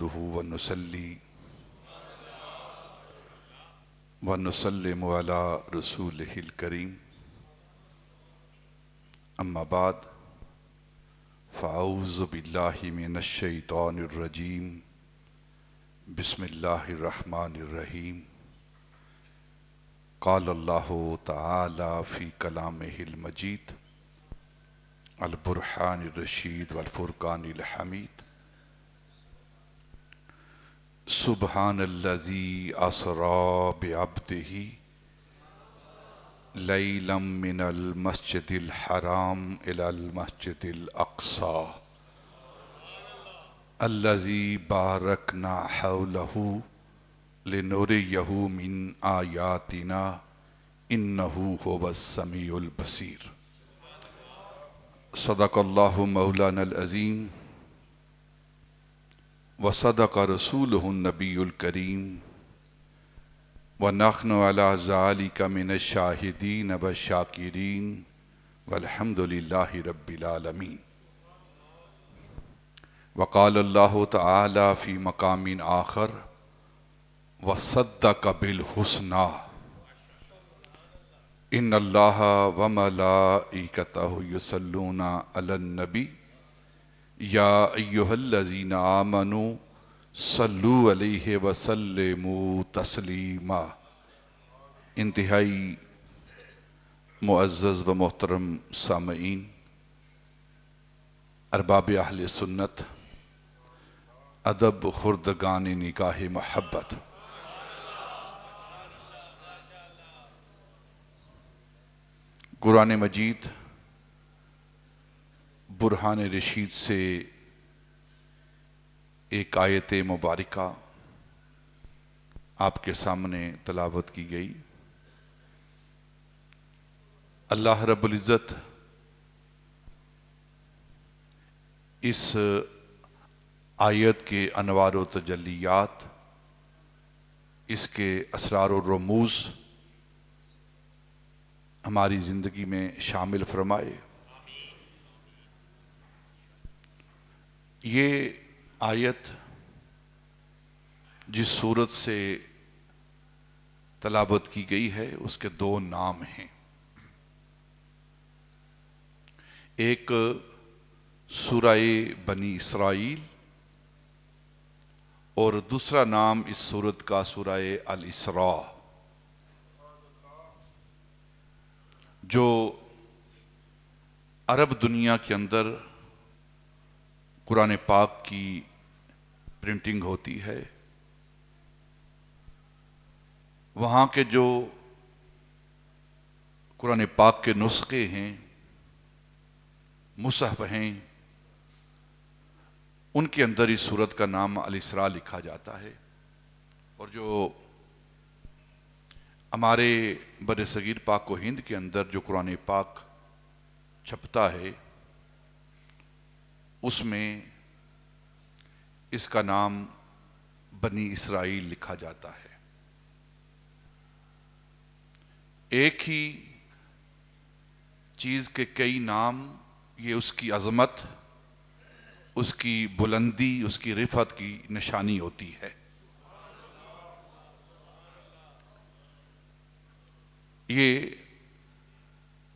نحمدہ ونصلی ونسلم علی رسولہ الکریم اما بعد فاعوذ باللہ من الشیطان الرجیم بسم اللہ الرحمن الرحیم قال اللہ تعالی فی کلامہ المجید البرہان الرشید والفرقان الحمید سبحان الذی اسری بعبدہ لیلا من المسجد الحرام الی المسجد الاقصی الذی بارکنا حولہ لنریہ من آیاتنا انہ هو السمیع البصیر صدق اللہ مولانا العظیم وصدق رسولہ النبی الکریم ونحن علی ذالک من الشاہدین والشاکرین والحمد للہ رب العالمین وقال اللہ تعالی فی مقام آخر وصدق بالحسنی ان اللہ وملائکتہ یصلون علی النبی یا ایہا الذین آمنوا صلو علیہ وسلموا تسلیما۔ انتہائی معزز و محترم سامعین، ارباب اہل سنت، ادب خردگان نگاہ محبت، قرآن مجید برہان رشید سے ایک آیت مبارکہ آپ کے سامنے تلاوت کی گئی۔ اللہ رب العزت اس آیت کے انوار و تجلیات، اس کے اسرار و رموز ہماری زندگی میں شامل فرمائے۔ یہ آیت جس صورت سے تلاوت کی گئی ہے اس کے دو نام ہیں، ایک سورہ بنی اسرائیل اور دوسرا نام اس سورت کا سورہ الاسراء، جو عرب دنیا کے اندر قرآن پاک کی پرنٹنگ ہوتی ہے، وہاں کے جو قرآن پاک کے نسخے ہیں، مصحف ہیں، ان کے اندر اس سورت کا نام الاسراء لکھا جاتا ہے، اور جو ہمارے بر صغیر پاک و ہند کے اندر جو قرآن پاک چھپتا ہے اس میں اس کا نام بنی اسرائیل لکھا جاتا ہے۔ ایک ہی چیز کے کئی نام، یہ اس کی عظمت، اس کی بلندی، اس کی رفعت کی نشانی ہوتی ہے۔ یہ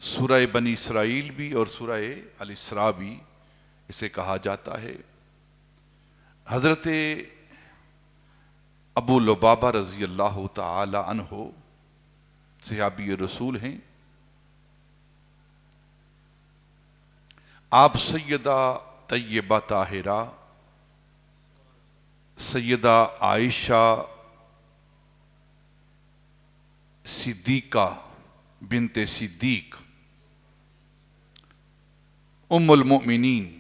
سورہ بنی اسرائیل بھی اور سورہ الاسراء بھی اسے کہا جاتا ہے۔ حضرت ابو لبابہ رضی اللہ تعالی عنہ صحابی رسول ہیں، آپ سیدہ طیبہ طاہرہ سیدہ عائشہ صدیقہ بنت صدیق ام المؤمنین،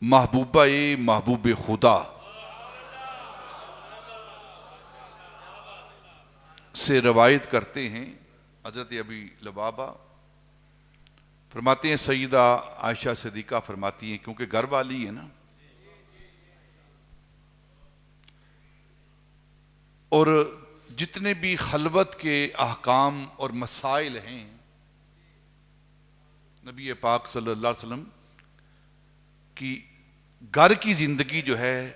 محبوبہ محبوب خدا سے روایت کرتے ہیں۔ حضرت ابی لبابہ فرماتے ہیں، سیدہ عائشہ صدیقہ فرماتی ہیں، کیونکہ گھر والی ہے نا، اور جتنے بھی خلوت کے احکام اور مسائل ہیں نبی پاک صلی اللہ علیہ وسلم کی گھر کی زندگی جو ہے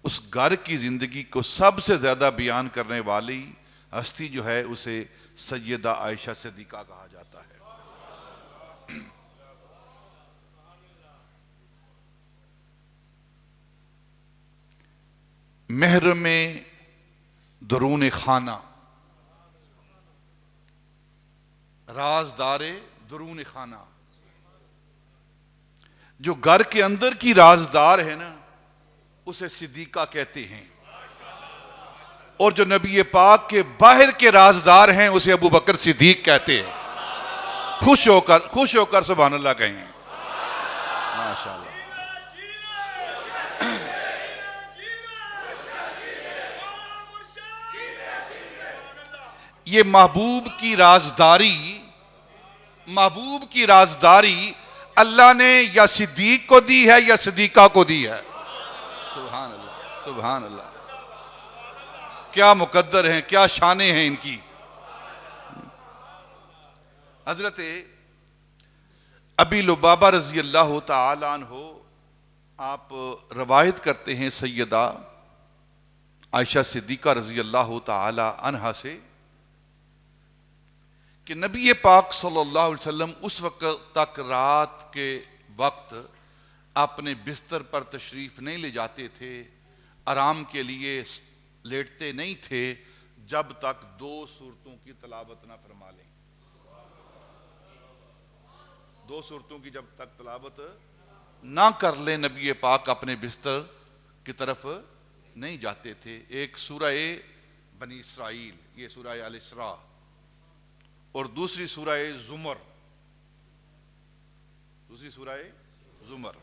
اس گھر کی زندگی کو سب سے زیادہ بیان کرنے والی ہستی جو ہے اسے سیدہ عائشہ صدیقہ کہا جاتا ہے۔ محرم درون خانہ، رازدار درون خانہ، جو گھر کے اندر کی رازدار ہے نا اسے صدیقہ کہتے ہیں، اور جو نبی پاک کے باہر کے رازدار ہیں اسے ابو بکر صدیق کہتے ہیں۔ خوش ہو کر سبحان اللہ کہیں۔ ماشاءاللہ۔ یہ محبوب کی رازداری اللہ نے یا صدیق کو دی ہے یا صدیقہ کو دی ہے۔ سبحان اللہ، سبحان اللہ، کیا مقدر ہیں، کیا شانیں ہیں ان کی۔ حضرت ابی لبابہ رضی اللہ تعالی عنہ آپ روایت کرتے ہیں سیدہ عائشہ صدیقہ رضی اللہ تعالی عنہا سے کہ نبی پاک صلی اللہ علیہ وسلم اس وقت تک رات کے وقت اپنے بستر پر تشریف نہیں لے جاتے تھے، آرام کے لیے لیٹتے نہیں تھے جب تک 2 سورتوں کی تلاوت نہ فرما لیں۔ 2 سورتوں کی جب تک تلاوت نہ کر لیں نبی پاک اپنے بستر کی طرف نہیں جاتے تھے۔ ایک سورہ بنی اسرائیل، یہ سورہ الاسراء، اور دوسری سورہ زمر،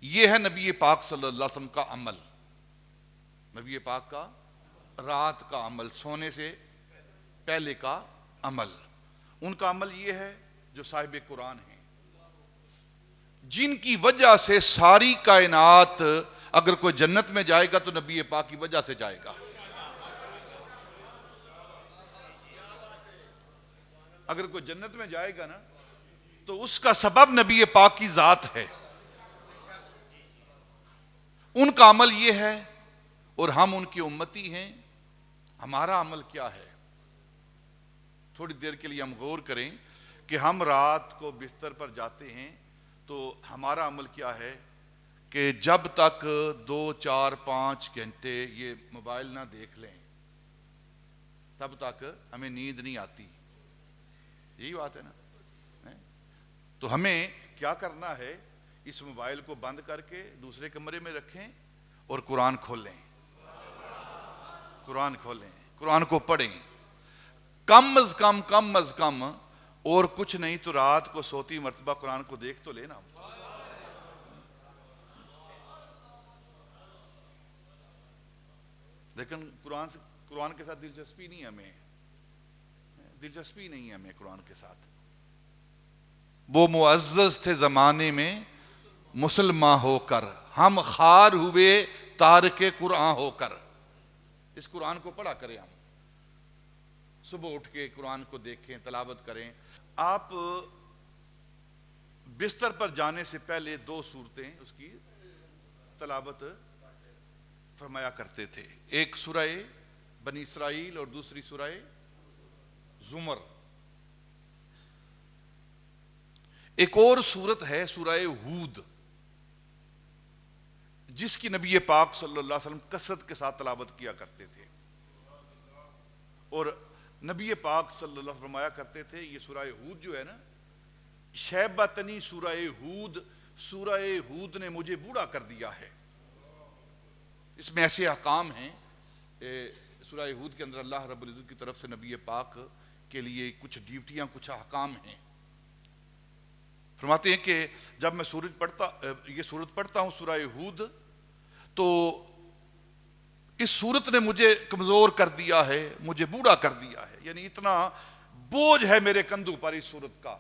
یہ ہے نبی پاک صلی اللہ علیہ وسلم کا عمل، نبی پاک کا رات کا عمل، سونے سے پہلے کا عمل۔ ان کا عمل یہ ہے جو صاحب قرآن ہیں، جن کی وجہ سے ساری کائنات اگر کوئی جنت میں جائے گا تو نبی پاک کی وجہ سے جائے گا۔ اگر کوئی جنت میں جائے گا نا تو اس کا سبب نبی پاک کی ذات ہے۔ ان کا عمل یہ ہے اور ہم ان کی امتی ہیں، ہمارا عمل کیا ہے؟ تھوڑی دیر کے لیے ہم غور کریں کہ ہم رات کو بستر پر جاتے ہیں تو ہمارا عمل کیا ہے کہ جب تک 2 4 5 گھنٹے یہ موبائل نہ دیکھ لیں تب تک ہمیں نیند نہیں آتی۔ یہی بات ہے نا؟ تو ہمیں کیا کرنا ہے؟ اس موبائل کو بند کر کے دوسرے کمرے میں رکھیں اور قرآن کھولیں، قرآن کو پڑھیں، کم از کم اور کچھ نہیں تو رات کو سوتی مرتبہ قرآن کو دیکھ تو لینا۔ لیکن قرآن کے ساتھ دلچسپی نہیں ہے ہمیں قرآن کے ساتھ۔ وہ معزز تھے زمانے میں مسلمان ہو کر، ہم خار ہوئے تارک قرآن ہو کر۔ اس قرآن کو پڑھا کریں، ہم صبح اٹھ کے قرآن کو دیکھیں، تلاوت کریں۔ آپ بستر پر جانے سے پہلے 2 سورتیں اس کی تلاوت فرمایا کرتے تھے، ایک سورہ بنی اسرائیل اور دوسری سورہ زمر۔ ایک اور سورت ہے سورہ ہود، جس کی نبی پاک صلی اللہ علیہ وسلم کثرت کے ساتھ تلاوت کیا کرتے تھے، اور نبی پاک صلی اللہ علیہ وسلم فرمایا کرتے تھے یہ سورہ ہود جو ہے نا، شیبتنی سورہ ہود نے مجھے بوڑھا کر دیا ہے۔ اس میں ایسے احکام ہیں، سورہ ہود کے اندر اللہ رب العزت کی طرف سے نبی پاک کے لیے کچھ ڈیوٹیاں، کچھ احکام ہیں۔ فرماتے ہیں کہ جب میں یہ سورت پڑھتا ہوں سورہ ہود تو اس سورت نے مجھے کمزور کر دیا ہے، مجھے بوڑھا کر دیا ہے، یعنی اتنا بوجھ ہے میرے کندھوں پر اس سورت کا۔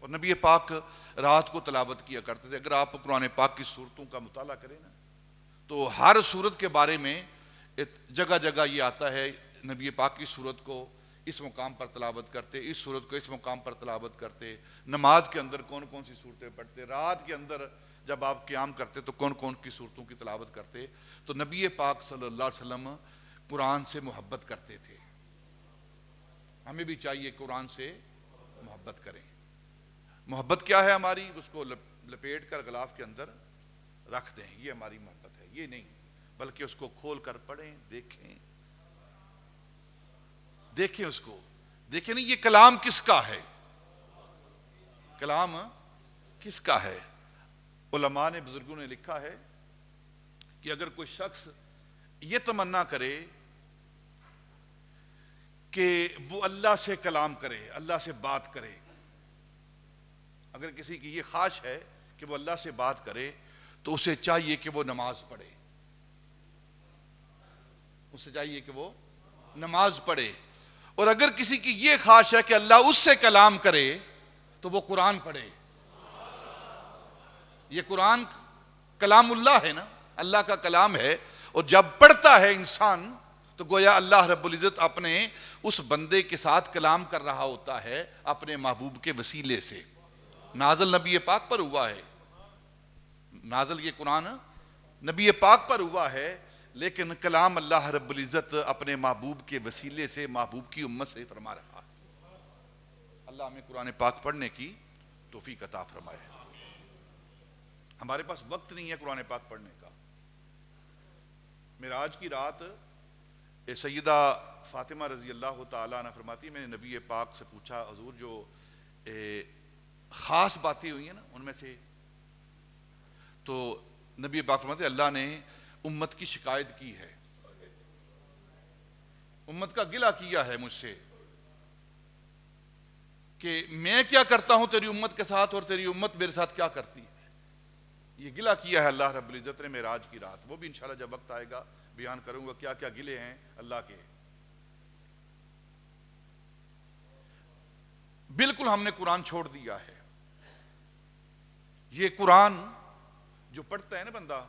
اور نبی پاک رات کو تلاوت کیا کرتے تھے۔ اگر آپ قرآن پاک کی سورتوں کا مطالعہ کریں نا تو ہر سورت کے بارے میں جگہ جگہ یہ آتا ہے، نبی پاک کی سورت کو اس مقام پر تلاوت کرتے، اس سورت کو اس مقام پر تلاوت کرتے، نماز کے اندر کون کون سی صورتیں پڑھتے، رات کے اندر جب آپ قیام کرتے تو کون کون کی صورتوں کی تلاوت کرتے؟ تو نبی پاک صلی اللہ علیہ وسلم قرآن سے محبت کرتے تھے. ہمیں بھی چاہیے قرآن سے محبت کریں. محبت کیا ہے ہماری؟ اس کو لپیٹ کر غلاف کے اندر رکھ دیں، یہ ہماری محبت ہے. یہ نہیں بلکہ اس کو کھول کر پڑھیں، دیکھیں اس کو دیکھیں. نہیں، یہ کلام کس کا ہے؟ کلام کس کا ہے؟ علماء نے، بزرگوں نے لکھا ہے کہ اگر کوئی شخص یہ تمنا کرے کہ وہ اللہ سے کلام کرے، اللہ سے بات کرے، اگر کسی کی یہ خواہش ہے کہ وہ اللہ سے بات کرے تو اسے چاہیے کہ وہ نماز پڑھے. اسے چاہیے کہ وہ نماز پڑھے. اور اگر کسی کی یہ خواہش ہے کہ اللہ اس سے کلام کرے تو وہ قرآن پڑھے. یہ قرآن کلام اللہ ہے نا، اللہ کا کلام ہے. اور جب پڑھتا ہے انسان تو گویا اللہ رب العزت اپنے اس بندے کے ساتھ کلام کر رہا ہوتا ہے اپنے محبوب کے وسیلے سے. نازل نبی پاک پر ہوا ہے، نازل یہ قرآن نبی پاک پر ہوا ہے، لیکن کلام اللہ رب العزت اپنے محبوب کے وسیلے سے محبوب کی امت سے فرما رہا ہے. اللہ ہمیں قرآن پاک پڑھنے کی توفیق عطا فرمائے. ہمارے پاس وقت نہیں ہے قرآن پاک پڑھنے کا. معراج کی رات سیدہ فاطمہ رضی اللہ تعالیٰ عنہ فرماتی، میں نے نبی پاک سے پوچھا حضور جو خاص باتیں ہوئی ہیں نا ان میں سے، تو نبی پاک فرماتے اللہ نے امت کی شکایت کی ہے، امت کا گلہ کیا ہے مجھ سے کہ میں کیا کرتا ہوں تیری امت کے ساتھ اور تیری امت میرے ساتھ کیا کرتی ہے. یہ گلہ کیا ہے اللہ رب العزت نے معراج کی رات. وہ بھی انشاءاللہ جب وقت آئے گا بیان کروں گا کیا کیا گلے ہیں اللہ کے. بالکل ہم نے قرآن چھوڑ دیا ہے. یہ قرآن جو پڑھتا ہے نا بندہ،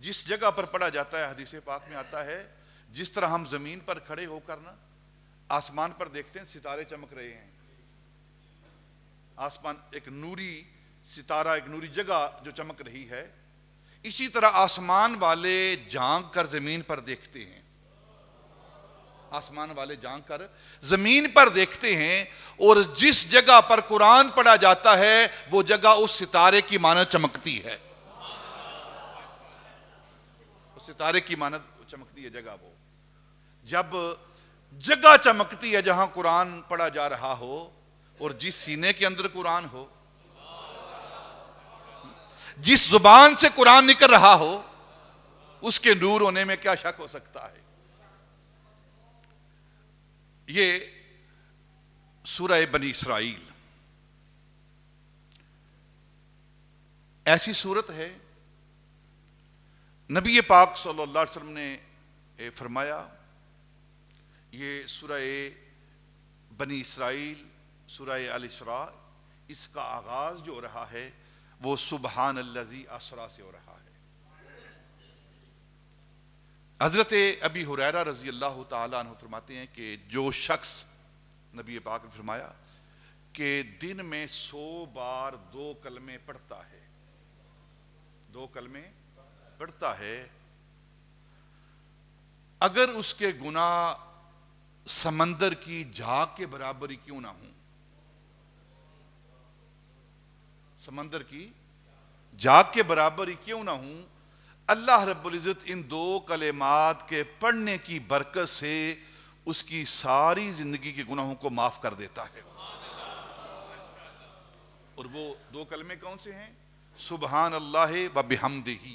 جس جگہ پر پڑھا جاتا ہے حدیث پاک میں آتا ہے جس طرح ہم زمین پر کھڑے ہو کر نا آسمان پر دیکھتے ہیں ستارے چمک رہے ہیں، آسمان ایک نوری ستارہ، ایک نوری جگہ جو چمک رہی ہے، اسی طرح آسمان والے جھانک کر زمین پر دیکھتے ہیں. آسمان والے جھانک کر زمین پر دیکھتے ہیں اور جس جگہ پر قرآن پڑھا جاتا ہے وہ جگہ اس ستارے کی مانند چمکتی ہے. اس ستارے کی مانند چمکتی ہے جگہ. وہ جب جگہ چمکتی ہے جہاں قرآن پڑھا جا رہا ہو اور جس سینے کے اندر قرآن ہو، جس زبان سے قرآن نکل رہا ہو، اس کے نور ہونے میں کیا شک ہو سکتا ہے. یہ سورہ بنی اسرائیل ایسی صورت ہے، نبی پاک صلی اللہ علیہ وسلم نے فرمایا یہ سورہ بنی اسرائیل، سورہ الاسراء، اس کا آغاز جو ہو رہا ہے وہ سبحان الذی اسریٰ سے ہو رہا ہے. حضرت ابی ہریرہ رضی اللہ تعالیٰ عنہ فرماتے ہیں کہ جو شخص، نبی پاک نے فرمایا کہ دن میں 100 بار 2 کلمے پڑھتا ہے، 2 کلمے پڑھتا ہے، اگر اس کے گناہ سمندر کی جھاگ کے برابر ہی کیوں نہ ہوں، سمندر کی جھاگ کے برابر ہی کیوں نہ ہوں، اللہ رب العزت ان 2 کلمات کے پڑھنے کی برکت سے اس کی ساری زندگی کے گناہوں کو معاف کر دیتا ہے. اور وہ 2 کلمے کون سے ہیں؟ سبحان اللہ و بحمدہ.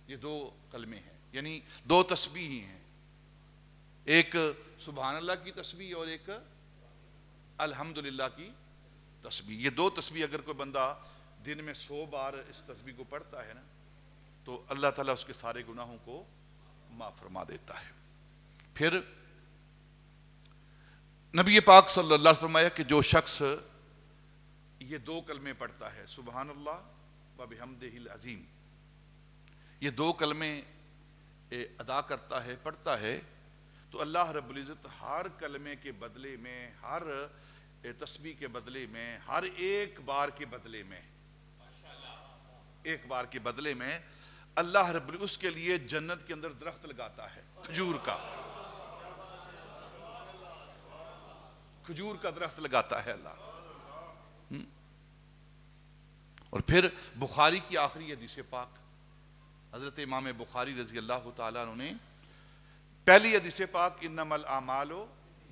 یہ 2 کلمے ہیں، یعنی 2 تسبیح ہی ہیں، ایک سبحان اللہ کی تسبیح اور ایک الحمدللہ کی تسبیح. یہ 2 تسبیح اگر کوئی بندہ دن میں 100 بار اس تسبیح کو پڑھتا ہے نا تو اللہ تعالیٰ اس کے سارے گناہوں کو معاف فرما دیتا ہے. پھر نبی پاک صلی اللہ علیہ وسلم فرمایا کہ جو شخص یہ 2 کلمے پڑھتا ہے، سبحان اللہ و بحمدہ العظیم، یہ 2 کلمے ادا کرتا ہے، پڑھتا ہے، تو اللہ رب العزت ہر کلمے کے بدلے میں، ہر تسبیح کے بدلے میں، ہر ایک بار کے بدلے میں، ایک بار کے بدلے میں اللہ رب اس کے لیے جنت کے اندر درخت لگاتا ہے، کھجور کا، کھجور کا درخت لگاتا ہے اللہ۔ اور پھر بخاری کی آخری حدیث پاک، حضرت امام بخاری رضی اللہ تعالیٰ عنہ نے پہلی حدیث پاک انما الاعمال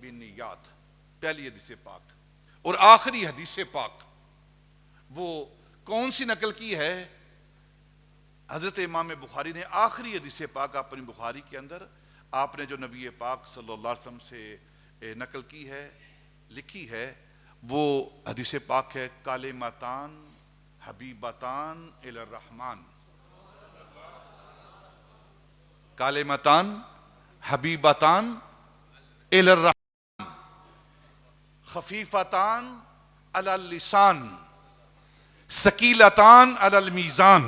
بالنیات، پہلی حدیث پاک، اور آخری حدیث پاک وہ کون سی نقل کی ہے؟ حضرت امام بخاری نے آخری حدیث پاک اپنی بخاری کے اندر آپ نے جو نبی پاک صلی اللہ علیہ وسلم سے نقل کی ہے، لکھی ہے، وہ حدیث پاک ہے کلمتان حبیبتان الی الرحمن، کلمتان حبیبتان الی الرحمن خفیفتان علی اللسان ثقیلتان علی المیزان۔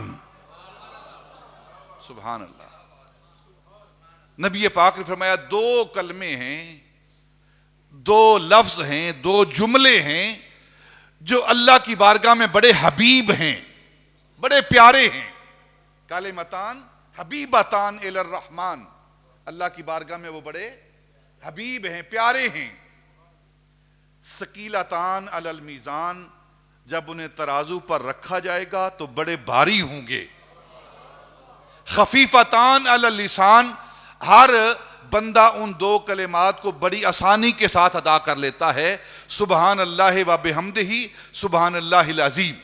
سبحان اللہ۔ نبی پاک نے فرمایا دو کلمے ہیں، دو لفظ ہیں، دو جملے ہیں جو اللہ کی بارگاہ میں بڑے حبیب ہیں، بڑے پیارے ہیں۔ کلمتان حبیبتان الی الرحمن، اللہ کی بارگاہ میں وہ بڑے حبیب ہیں، پیارے ہیں۔ ثقیلتان علی المیزان، جب انہیں ترازو پر رکھا جائے گا تو بڑے بھاری ہوں گے۔ خفیفتان علی اللسان، ہر بندہ ان دو کلمات کو بڑی آسانی کے ساتھ ادا کر لیتا ہے، سبحان اللہ و بحمدہ سبحان اللہ العظیم۔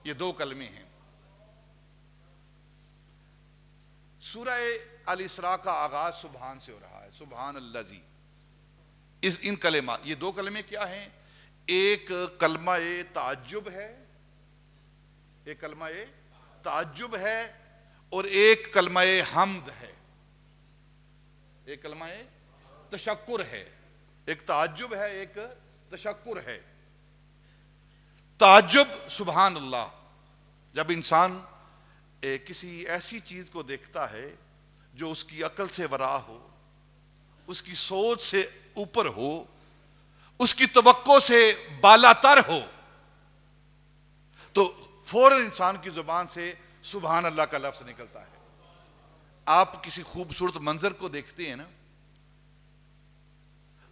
یہ دو کلمے ہیں۔ سورہ الاسراء کا آغاز سبحان سے ہو رہا ہے، سبحان الذی۔ ان کلمات، یہ دو کلمے کیا ہیں؟ ایک کلمہ تعجب ہے، ایک کلمہ تعجب ہے، اور ایک کلمہ حمد ہے، ایک کلمہ تشکر ہے۔ ایک تعجب ہے، ایک تشکر ہے۔ تعجب سبحان اللہ، جب انسان کسی ایسی چیز کو دیکھتا ہے جو اس کی عقل سے ورا ہو، اس کی سوچ سے اوپر ہو، اس کی توقع سے بالا تر ہو، تو فوراً انسان کی زبان سے سبحان اللہ کا لفظ نکلتا ہے۔ آپ کسی خوبصورت منظر کو دیکھتے ہیں نا،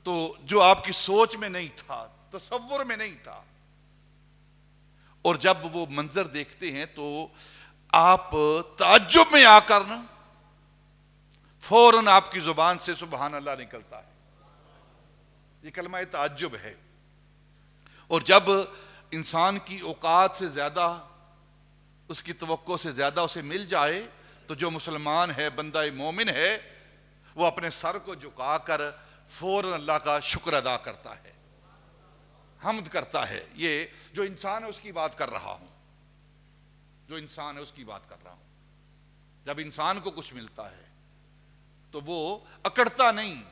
تو جو آپ کی سوچ میں نہیں تھا، تصور میں نہیں تھا، اور جب وہ منظر دیکھتے ہیں تو آپ تعجب میں آ کر نا فوراً آپ کی زبان سے سبحان اللہ نکلتا ہے۔ یہ کلمہ تعجب ہے۔ اور جب انسان کی اوقات سے زیادہ، اس کی توقع سے زیادہ اسے مل جائے تو جو مسلمان ہے، بندہ مومن ہے، وہ اپنے سر کو جھکا کر فوراً اللہ کا شکر ادا کرتا ہے، حمد کرتا ہے۔ یہ جو انسان ہے اس کی بات کر رہا ہوں، جو انسان ہے اس کی بات کر رہا ہوں۔ جب انسان کو کچھ ملتا ہے تو وہ اکڑتا نہیں،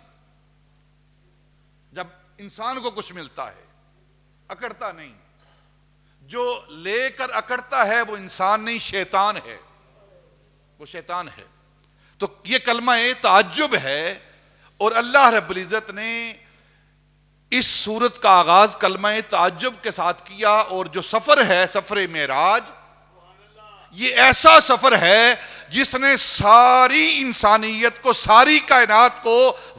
جب انسان کو کچھ ملتا ہے اکڑتا نہیں۔ جو لے کر اکڑتا ہے وہ انسان نہیں، شیطان ہے، وہ شیطان ہے۔ تو یہ کلمہ تعجب ہے، اور اللہ رب العزت نے اس سورت کا آغاز کلمہ تعجب کے ساتھ کیا، اور جو سفر ہے، سفر معراج، یہ ایسا سفر ہے جس نے ساری انسانیت کو، ساری کائنات کو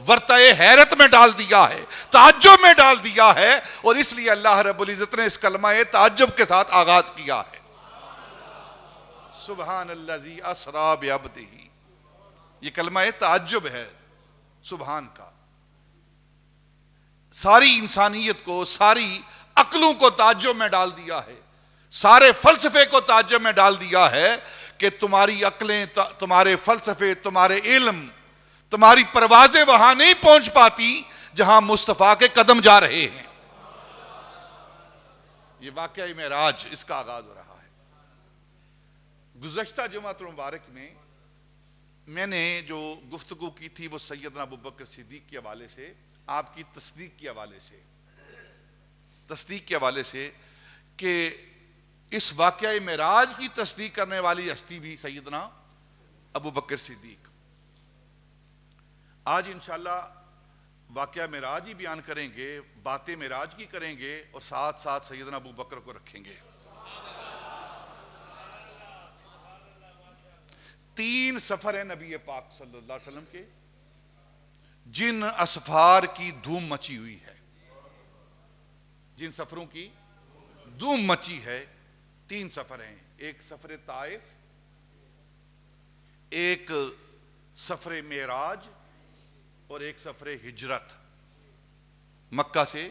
ورطۂ حیرت میں ڈال دیا ہے، تعجب میں ڈال دیا ہے، اور اس لیے اللہ رب العزت نے اس کلمہ تعجب کے ساتھ آغاز کیا ہے۔ سبحان الذی اسریٰ بعبدہ، یہ کلمہ تعجب ہے سبحان کا۔ ساری انسانیت کو، ساری عقلوں کو تعجب میں ڈال دیا ہے، سارے فلسفے کو تعجب میں ڈال دیا ہے کہ تمہاری عقلیں، تمہارے فلسفے، تمہارے علم، تمہاری پروازیں وہاں نہیں پہنچ پاتی جہاں مصطفیٰ کے قدم جا رہے ہیں۔ یہ واقعہ معراج، اس کا آغاز ہو رہا ہے۔ گزشتہ جمعۃ المبارک میں نے جو گفتگو کی تھی وہ سیدنا ابوبکر صدیق کے حوالے سے، آپ کی تصدیق کے حوالے سے کہ اس واقعہ معراج کی تصدیق کرنے والی ہستی بھی سیدنا ابوبکر صدیق۔ آج انشاءاللہ واقعہ معراج ہی بیان کریں گے، باتیں معراج کی کریں گے، اور ساتھ ساتھ سیدنا ابو بکر کو رکھیں گے۔ 3 سفر ہیں نبی پاک صلی اللہ علیہ وسلم کے، جن اسفار کی دھوم مچی ہوئی ہے، جن سفروں کی دھوم مچی ہے۔ 3 سفر ہیں، ایک سفر طائف، ایک سفر معراج، اور ایک سفر ہجرت، مکہ سے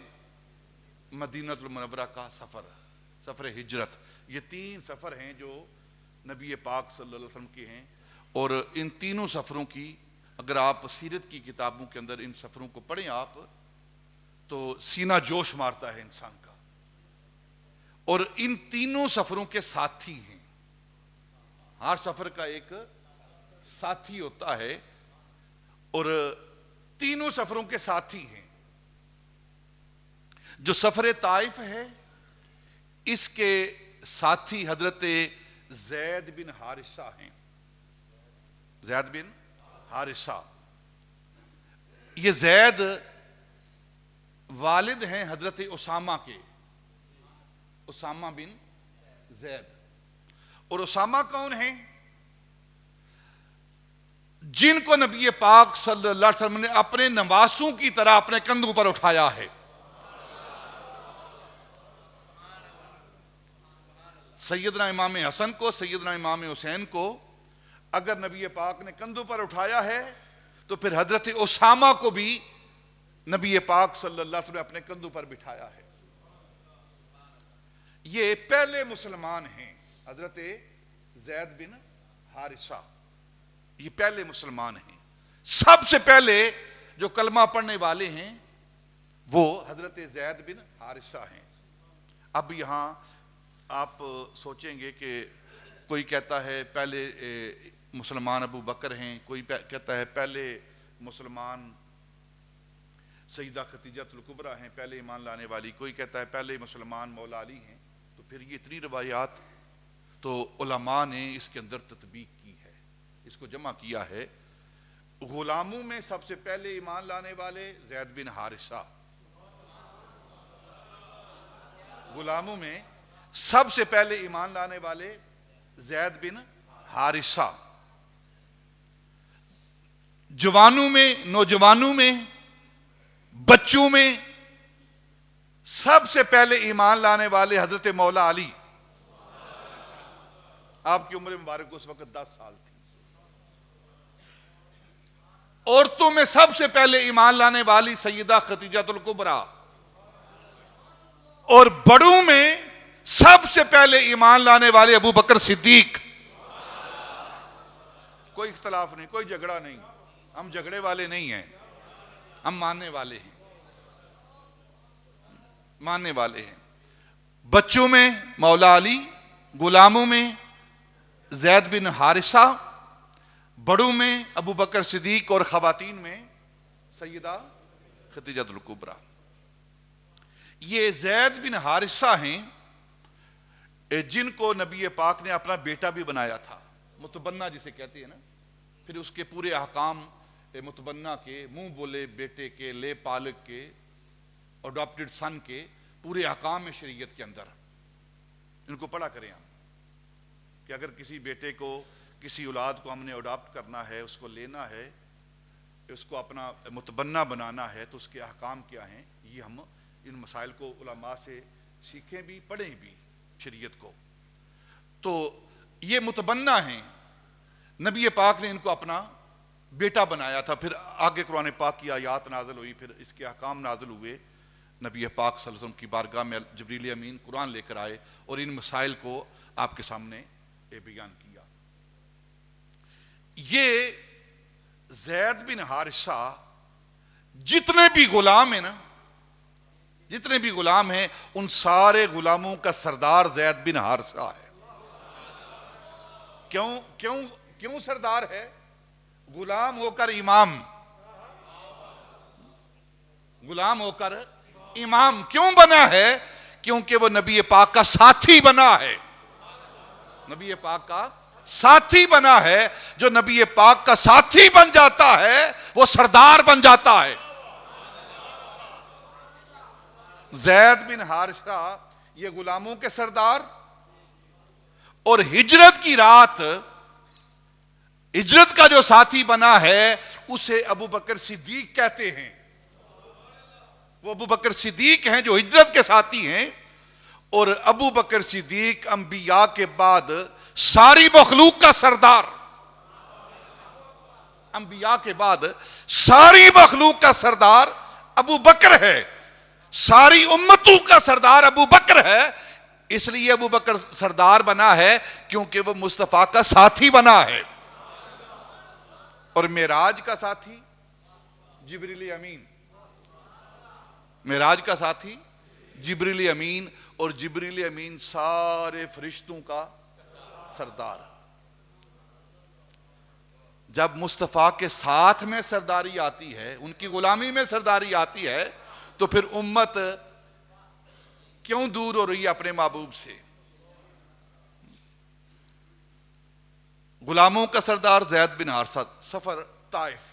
مدینہ المنورہ کا سفر، سفر ہجرت۔ یہ 3 سفر ہیں جو نبی پاک صلی اللہ علیہ وسلم کے ہیں، اور ان تینوں سفروں کی اگر آپ سیرت کی کتابوں کے اندر ان سفروں کو پڑھیں آپ تو سینہ جوش مارتا ہے انسان کا۔ اور ان تینوں سفروں کے ساتھی ہیں، ہر سفر کا ایک ساتھی ہوتا ہے، اور تینوں سفروں کے ساتھی ہیں۔ جو سفر طائف ہے اس کے ساتھی حضرت زید بن حارثہ ہیں، زید بن حارثہ۔ یہ زید والد ہیں حضرت اسامہ کے، اسامہ بن زید۔ اور اسامہ کون ہیں؟ جن کو نبی پاک صلی اللہ علیہ وسلم نے اپنے نواسوں کی طرح اپنے کندھوں پر اٹھایا ہے۔ سیدنا امام حسن کو، سیدنا امام حسین کو اگر نبی پاک نے کندھوں پر اٹھایا ہے تو پھر حضرت اسامہ کو بھی نبی پاک صلی اللہ علیہ وسلم نے اپنے کندھوں پر بٹھایا ہے۔ یہ پہلے مسلمان ہیں، حضرت زید بن حارثہ، یہ پہلے مسلمان ہیں۔ سب سے پہلے جو کلمہ پڑھنے والے ہیں وہ حضرت زید بن حارثہ ہیں۔ اب یہاں آپ سوچیں گے کہ کوئی کہتا ہے پہلے مسلمان ابو بکر ہیں، کوئی کہتا ہے پہلے مسلمان سیدہ خدیجہ الکبریٰ ہیں، پہلے ایمان لانے والی، کوئی کہتا ہے پہلے مسلمان مولا علی ہیں۔ تو پھر یہ اتنی روایات تو علماء نے اس کے اندر تطبیق کی ہے، اس کو جمع کیا ہے۔ غلاموں میں سب سے پہلے ایمان لانے والے زید بن حارثہ، غلاموں میں سب سے پہلے ایمان لانے والے زید بن حارثہ۔ جوانوں میں، نوجوانوں میں، بچوں میں سب سے پہلے ایمان لانے والے حضرت مولا علی۔ آپ کی عمر مبارک اس وقت 10 سال تھی۔ عورتوں میں سب سے پہلے ایمان لانے والی سیدہ خدیجہ الکبریٰ، اور بڑوں میں سب سے پہلے ایمان لانے والے ابو بکر صدیق۔ کوئی اختلاف نہیں، کوئی جھگڑا نہیں، ہم جھگڑے والے نہیں ہیں، ہم ماننے والے ہیں، ماننے والے ہیں۔ بچوں میں مولا علی، غلاموں میں زید بن حارثہ، بڑوں میں ابو بکر صدیق، اور خواتین میں سیدہ خدیجہ الکبریٰ۔ یہ زید بن حارثہ ہیں جن کو نبی پاک نے اپنا بیٹا بھی بنایا تھا، متبنہ جسے کہتے ہیں نا۔ پھر اس کے پورے احکام متبنہ کے، منہ بولے بیٹے کے، لے پالک کے، اڈاپٹڈ سن کے پورے احکام میں شریعت کے اندر ان کو پڑھا کریں ہم، کہ اگر کسی بیٹے کو، کسی اولاد کو ہم نے اڈاپٹ کرنا ہے، اس کو لینا ہے، اس کو اپنا متبنہ بنانا ہے، تو اس کے احکام کیا ہیں، یہ ہم ان مسائل کو علماء سے سیکھیں بھی، پڑھیں بھی شریعت کو۔ تو یہ متبنہ ہیں، نبی پاک نے ان کو اپنا بیٹا بنایا تھا۔ پھر آگے قرآن پاک کی آیات نازل ہوئی، پھر اس کے احکام نازل ہوئے، نبی پاک صلی اللہ علیہ وسلم کی بارگاہ میں جبریل امین قرآن لے کر آئے اور ان مسائل کو آپ کے سامنے بیان کیا۔ یہ زید بن حارثہ جتنے بھی غلام ہیں نا، جتنے بھی غلام ہیں، ان سارے غلاموں کا سردار زید بن حارثہ ہے۔ کیوں سردار ہے؟ غلام ہو کر امام، غلام ہو کر امام کیوں بنا ہے؟ کیونکہ وہ نبی پاک کا ساتھی بنا ہے، نبی پاک کا ساتھی بنا ہے۔ جو نبی پاک کا ساتھی بن جاتا ہے وہ سردار بن جاتا ہے۔ زید بن حارثہ یہ غلاموں کے سردار، اور ہجرت کی رات ہجرت کا جو ساتھی بنا ہے اسے ابو بکر صدیق کہتے ہیں. وہ ابو بکر صدیق ہیں جو ہجرت کے ساتھی ہیں. اور ابو بکر صدیق انبیاء کے بعد ساری مخلوق کا سردار، انبیاء کے بعد ساری مخلوق کا سردار ابو بکر ہے، ساری امتوں کا سردار ابو بکر ہے. اس لیے ابو بکر سردار بنا ہے کیونکہ وہ مصطفیٰ کا ساتھی بنا ہے. اور معراج کا ساتھی جبریل امین، معراج کا ساتھی جبریل امین، اور جبریل امین سارے فرشتوں کا سردار. جب مصطفیٰ کے ساتھ میں سرداری آتی ہے، ان کی غلامی میں سرداری آتی ہے، تو پھر امت کیوں دور ہو رہی ہے اپنے محبوب سے؟ غلاموں کا سردار زید بن حارثہ. سفر طائف،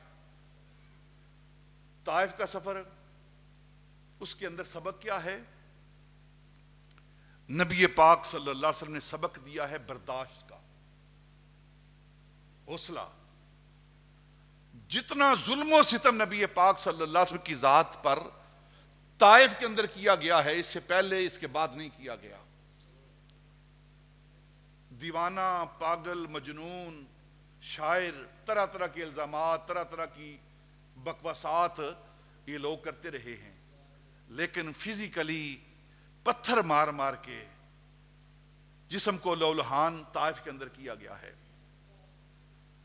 طائف کا سفر، اس کے اندر سبق کیا ہے؟ نبی پاک صلی اللہ علیہ وسلم نے سبق دیا ہے برداشت کا، حوصلہ. جتنا ظلم و ستم نبی پاک صلی اللہ علیہ وسلم کی ذات پر طائف کے اندر کیا گیا ہے، اس سے پہلے اس کے بعد نہیں کیا گیا. دیوانہ، پاگل، مجنون، شاعر، طرح طرح کے الزامات، طرح طرح کی بکواسات یہ لوگ کرتے رہے ہیں، لیکن فزیکلی پتھر مار مار کے جسم کو لولہان طائف کے اندر کیا گیا ہے.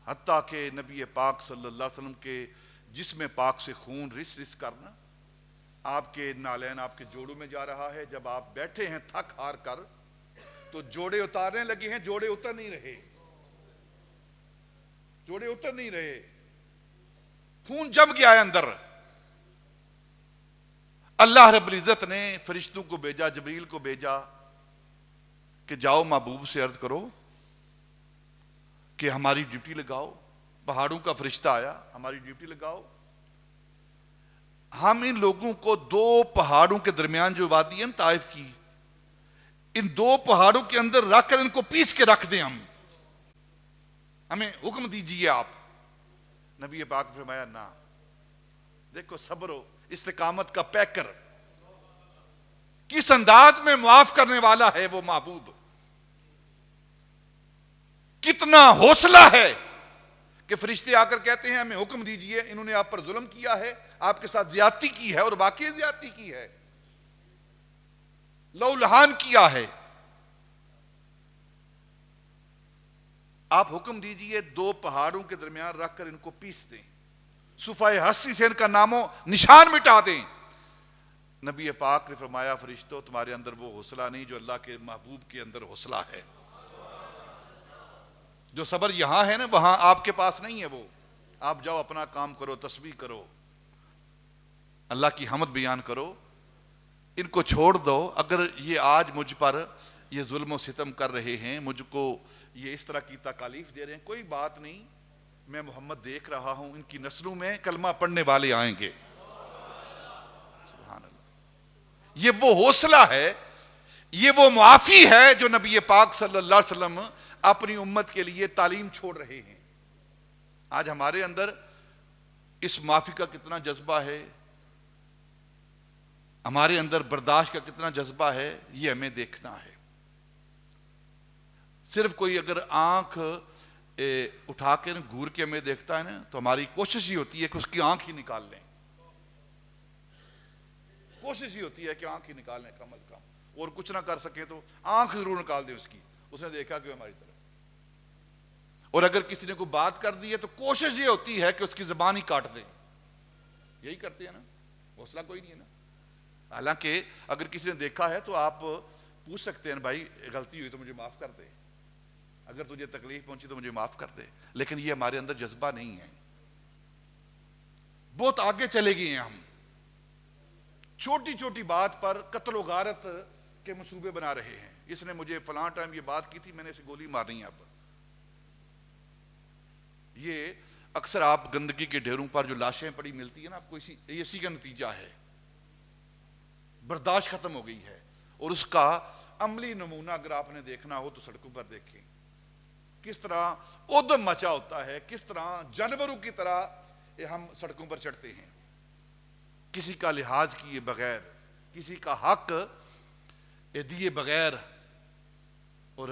حتیٰ کہ نبی پاک صلی اللہ علیہ وسلم کے جسم پاک سے خون رس رس کرنا، آپ کے نالین آپ کے جوڑوں میں جا رہا ہے. جب آپ بیٹھے ہیں تھک ہار کر تو جوڑے اتارنے لگے ہیں، جوڑے اتر نہیں رہے، جوڑے اتر نہیں رہے، خون جم گیا ہے اندر. اللہ رب العزت نے فرشتوں کو بھیجا، جبریل کو بھیجا کہ جاؤ محبوب سے عرض کرو کہ ہماری ڈیوٹی لگاؤ. پہاڑوں کا فرشتہ آیا، ہماری ڈیوٹی لگاؤ. ہم ان لوگوں کو دو پہاڑوں کے درمیان جو وادی ہے طائف کی، ان دو پہاڑوں کے اندر رکھ کر ان کو پیس کے رکھ دیں. ہمیں حکم دیجئے آپ. نبی پاک نے فرمایا نہ. دیکھو صبر و استقامت کا پیکر، کس انداز میں معاف کرنے والا ہے وہ محبوب. کتنا حوصلہ ہے کہ فرشتے آ کر کہتے ہیں ہمیں حکم دیجئے، انہوں نے آپ پر ظلم کیا ہے، آپ کے ساتھ زیادتی کی ہے، اور واقعی زیادتی کی ہے، لولہان کیا ہے. آپ حکم دیجئے دو پہاڑوں کے درمیان رکھ کر ان کو پیس دیں، صفحہ ہستی سے ان کا نام و نشان مٹا دیں. نبی پاک نے فرمایا فرشتوں تمہارے اندر وہ حوصلہ نہیں جو اللہ کے محبوب کے اندر حوصلہ ہے. جو صبر یہاں ہے نا وہاں آپ کے پاس نہیں ہے. وہ آپ جاؤ اپنا کام کرو، تسبیح کرو، اللہ کی حمد بیان کرو، ان کو چھوڑ دو. اگر یہ آج مجھ پر یہ ظلم و ستم کر رہے ہیں، مجھ کو یہ اس طرح کی تکالیف دے رہے ہیں، کوئی بات نہیں، میں محمد دیکھ رہا ہوں، ان کی نسلوں میں کلمہ پڑھنے والے آئیں گے. سبحان اللہ. یہ وہ حوصلہ ہے، یہ وہ معافی ہے جو نبی پاک صلی اللہ علیہ وسلم اپنی امت کے لیے تعلیم چھوڑ رہے ہیں. آج ہمارے اندر اس معافی کا کتنا جذبہ ہے، ہمارے اندر برداشت کا کتنا جذبہ ہے، یہ ہمیں دیکھنا ہے. صرف کوئی اگر آنکھ اٹھا کے گھور کے ہمیں دیکھتا ہے نا تو ہماری کوشش ہی ہوتی ہے کہ اس کی آنکھ ہی نکال لیں. کوشش ہی ہوتی ہے کہ آنکھ ہی نکال لیں کم از کم، اور کچھ نہ کر سکے تو آنکھ ضرور نکال دیں اس کی، اس نے دیکھا کہ ہماری طرف. اور اگر کسی نے کوئی بات کر دی ہے تو کوشش یہ ہوتی ہے کہ اس کی زبان ہی کاٹ دیں. یہی کرتے ہیں نا، حوصلہ کوئی نہیں ہے نا. حالانکہ اگر کسی نے دیکھا ہے تو آپ پوچھ سکتے ہیں بھائی غلطی ہوئی تو مجھے معاف کر دے، اگر تجھے تکلیف پہنچی تو مجھے معاف کر دے. لیکن یہ ہمارے اندر جذبہ نہیں ہے. بہت آگے چلے گئے ہیں ہم، چھوٹی چھوٹی بات پر قتل و غارت کے منصوبے بنا رہے ہیں. اس نے مجھے فلاں ٹائم یہ بات کی تھی، میں نے اسے گولی مارنی ہے. اب یہ اکثر آپ گندگی کے ڈھیروں پر جو لاشیں پڑی ملتی ہیں نا آپ کو، اسی کا نتیجہ ہے. برداشت ختم ہو گئی ہے. اور اس کا عملی نمونہ اگر آپ نے دیکھنا ہو تو سڑکوں پر دیکھیں کس طرح ادم مچا ہوتا ہے, کس طرح جانوروں کی طرح ہم سڑکوں پر چڑھتے ہیں, کسی کا لحاظ کیے بغیر, کسی کا حق دیے بغیر. اور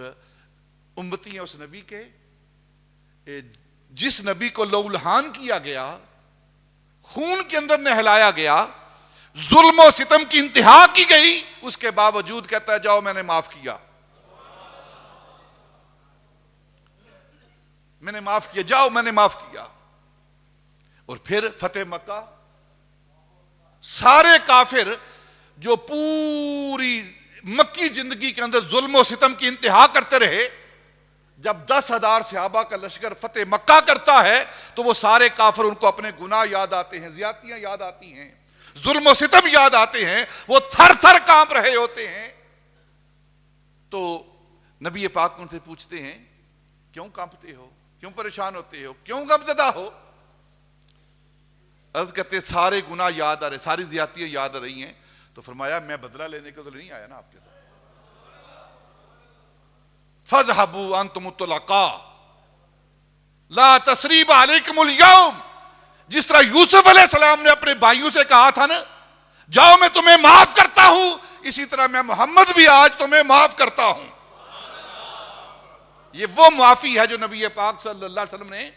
امتی ہیں اس نبی کے جس نبی کو لولہان کیا گیا, خون کے اندر نہلایا گیا, ظلم و ستم کی انتہا کی گئی, اس کے باوجود کہتا ہے جاؤ میں نے معاف کیا, میں نے معاف کیا, جاؤ میں نے معاف کیا. اور پھر فتح مکہ, سارے کافر جو پوری مکی زندگی کے اندر ظلم و ستم کی انتہا کرتے رہے, جب 10,000 صحابہ کا لشکر فتح مکہ کرتا ہے تو وہ سارے کافر ان کو اپنے گناہ یاد آتے ہیں, زیادتیاں یاد آتی ہیں, ظلم و ستم یاد آتے ہیں, وہ تھر تھر کانپ رہے ہوتے ہیں. تو نبی پاک ان سے پوچھتے ہیں کیوں کانپتے ہو, کیوں پریشان ہوتے ہو, کیوں غمزدہ ہو؟ عرض کرتے سارے گناہ یاد آ رہے, ساری زیادتیاں یاد آ رہی ہیں. تو فرمایا میں بدلہ لینے کو تو نہیں آیا نا آپ کے ساتھ. فَاذْهَبُوا أَنْتُمُ الطُّلَقَاءُ لَا تَثْرِيبَ عَلَيْكُمُ الْيَوْمَ, جس طرح یوسف علیہ السلام نے اپنے بھائیوں سے کہا تھا نا جاؤ میں تمہیں معاف کرتا ہوں, اسی طرح میں محمد بھی آج تمہیں معاف کرتا ہوں. یہ وہ معافی ہے جو نبی پاک صلی اللہ علیہ وسلم نے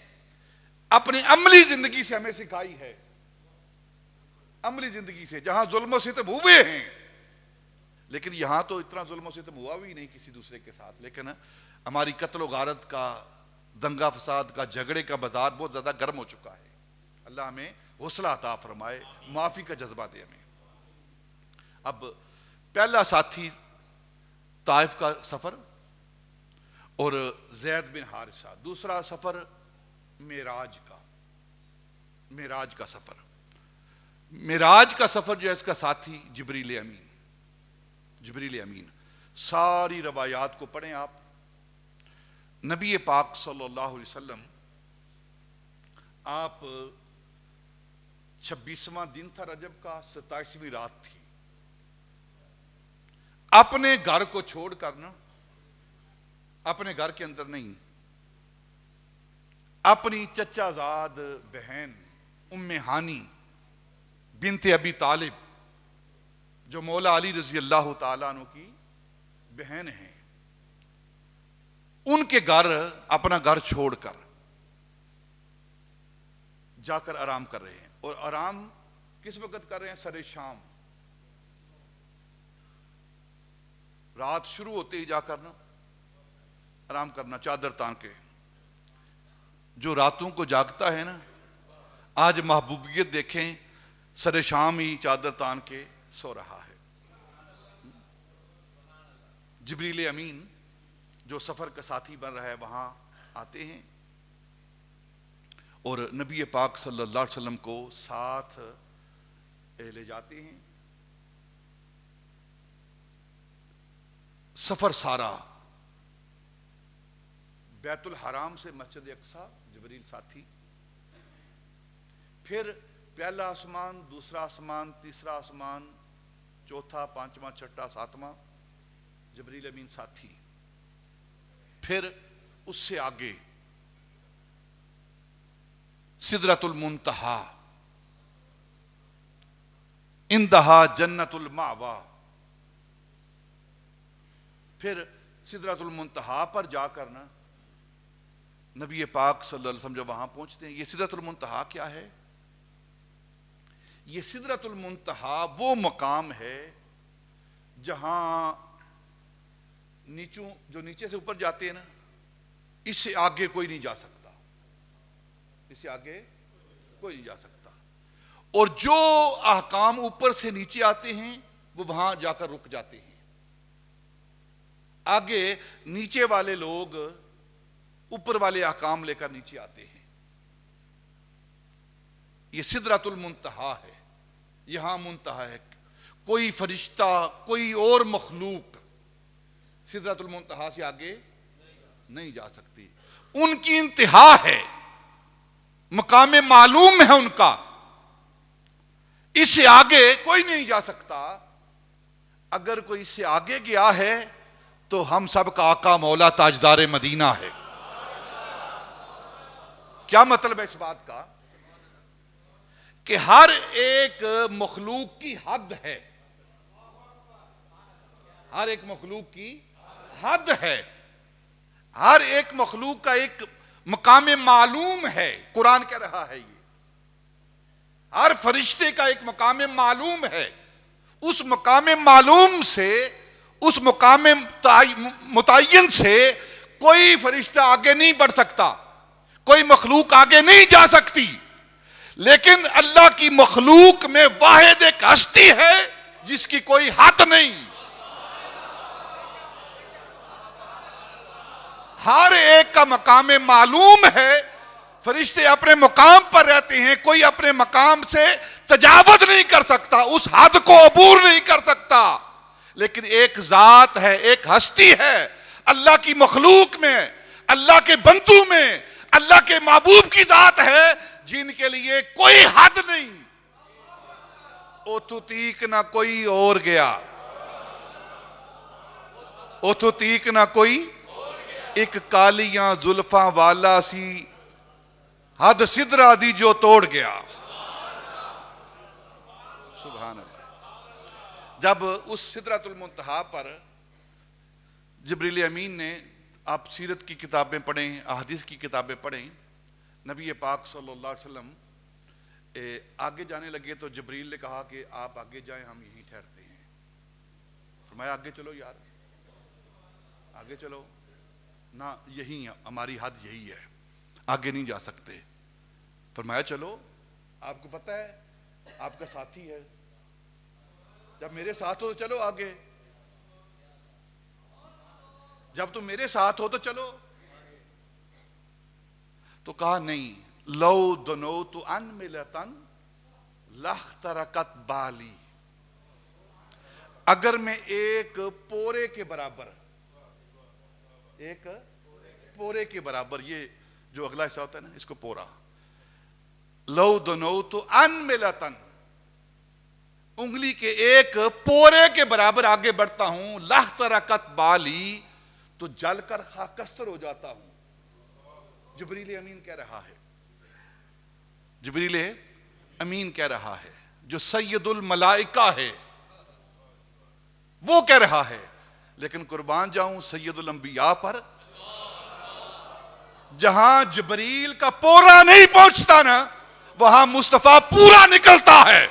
اپنی عملی زندگی سے ہمیں سکھائی ہے. عملی زندگی سے, جہاں ظلم و ستم ہوئے ہیں, لیکن یہاں تو اتنا ظلم و ستم ہوا بھی نہیں کسی دوسرے کے ساتھ, لیکن ہماری قتل و غارت کا, دنگا فساد کا, جھگڑے کا بازار بہت زیادہ گرم ہو چکا ہے. اللہ ہمیں حوصلہ عطا فرمائے, معافی کا جذبہ دے ہمیں. اب پہلا ساتھی طائف کا سفر اور زید بن حارثہ, دوسرا سفر معراج کا, معراج کا سفر. معراج کا سفر جو ہے اس کا ساتھی جبریل امین, جبریل امین. ساری روایات کو پڑھیں آپ. نبی پاک صلی اللہ علیہ وسلم, آپ 26واں دن تھا رجب کا, 27ویں رات تھی. اپنے گھر کو چھوڑ کر نا, اپنے گھر کے اندر نہیں, اپنی چچا زاد بہن ام ہانی بنت ابی طالب جو مولا علی رضی اللہ تعالیٰ عنہ کی بہن ہیں, ان کے گھر اپنا گھر چھوڑ کر جا کر آرام کر رہے ہیں. اور آرام کس وقت کر رہے ہیں؟ سر شام, رات شروع ہوتے ہی جا کر نا آرام کرنا, چادر تان کے. جو راتوں کو جاگتا ہے نا, آج محبوبیت دیکھیں, سر شام ہی چادر تان کے سو رہا ہے. جبریل امین جو سفر کا ساتھی بن رہا ہے وہاں آتے ہیں اور نبی پاک صلی اللہ علیہ وسلم کو ساتھ لے جاتے ہیں. سفر سارا بیت الحرام سے مسجد اقصی, جبریل ساتھی, پھر پہلا آسمان, دوسرا آسمان, تیسرا آسمان, چوتھا, پانچواں, چھٹا, ساتواں, جبریل امین ساتھی. پھر اس سے آگے سدرۃ المنتہا, اندہا جنت المأوی. پھر سدرۃ المنتہا پر جا کر نا نبی پاک صلی اللہ علیہ وسلم جب وہاں پہنچتے ہیں. یہ سدرۃ المنتہا کیا ہے؟ یہ سدرۃ المنتہا وہ مقام ہے جہاں جو نیچے سے اوپر جاتے ہیں نا, اس سے آگے کوئی نہیں جا سکتا, اس سے آگے کوئی نہیں جا سکتا. اور جو احکام اوپر سے نیچے آتے ہیں وہ وہاں جا کر رک جاتے ہیں. آگے نیچے والے لوگ اوپر والے احکام لے کر نیچے آتے ہیں. یہ سدرۃ المنتہا ہے, یہاں منتہا ہے. کوئی فرشتہ, کوئی اور مخلوق سدرۃ المنتہا سے آگے نہیں جا سکتی. ان کی انتہا ہے, مقام معلوم ہے ان کا, اس سے آگے کوئی نہیں جا سکتا. اگر کوئی اس سے آگے گیا ہے تو ہم سب کا آقا مولا تاجدار مدینہ ہے۔ کیا مطلب ہے اس بات کا؟ کہ ہر ایک مخلوق کی حد ہے، ہر ایک مخلوق کی حد ہے، ہر ایک مخلوق کا ایک مقام معلوم ہے۔ قرآن کہہ رہا ہے یہ ہر فرشتے کا ایک مقام معلوم ہے۔ اس مقام معلوم سے، اس مقام متعین سے کوئی فرشتہ آگے نہیں بڑھ سکتا، کوئی مخلوق آگے نہیں جا سکتی۔ لیکن اللہ کی مخلوق میں واحد ایک ہستی ہے جس کی کوئی حد نہیں، ہر ایک کا مقام معلوم ہے۔ فرشتے اپنے مقام پر رہتے ہیں، کوئی اپنے مقام سے تجاوز نہیں کر سکتا، اس حد کو عبور نہیں کر سکتا۔ لیکن ایک ذات ہے، ایک ہستی ہے اللہ کی مخلوق میں، اللہ کے بندوں میں، اللہ کے محبوب کی ذات ہے جن کے لیے کوئی حد نہیں۔ اوتھو تیک نہ کوئی اور گیا، اوتھو تیک نہ کوئی، ایک کالیاں زلفاں والا سی حد سدرہ دی جو توڑ گیا۔ سبحان اللہ۔ جب اس سدرۃ المنتہا پر جبریل امین نے، آپ سیرت کی کتابیں پڑھیں، احادیث کی کتابیں پڑھیں، نبی پاک صلی اللہ علیہ وسلم آگے جانے لگے تو جبریل نے کہا کہ آپ آگے جائیں، ہم یہیں ٹھہرتے ہیں۔ فرمایا آگے چلو یار، آگے چلو نہ، یہی ہماری حد یہی ہے، آگے نہیں جا سکتے۔ فرمایا چلو، آپ کو پتہ ہے آپ کا ساتھی ہے، جب میرے ساتھ ہو تو چلو آگے، جب تم میرے ساتھ ہو تو چلو۔ تو کہا نہیں، لو دنوت ان ملتن لاخترقت بالی، اگر میں ایک پورے کے برابر، ایک پورے کے برابر، یہ جو اگلا حصہ ہوتا ہے نا اس کو پورا، لو دنوت ان ملتن، انگلی کے ایک پورے کے برابر آگے بڑھتا ہوں، لاخترقت بالی، تو جل کر خاکستر ہو جاتا ہوں۔ جبریل امین کہہ رہا ہے، جبریل امین کہہ رہا ہے جو سید الملائکہ ہے، وہ کہہ رہا ہے۔ لیکن قربان جاؤں سید الانبیاء پر، جہاں جبریل کا پورا نہیں پہنچتا نا، وہاں مصطفیٰ پورا نکلتا ہے۔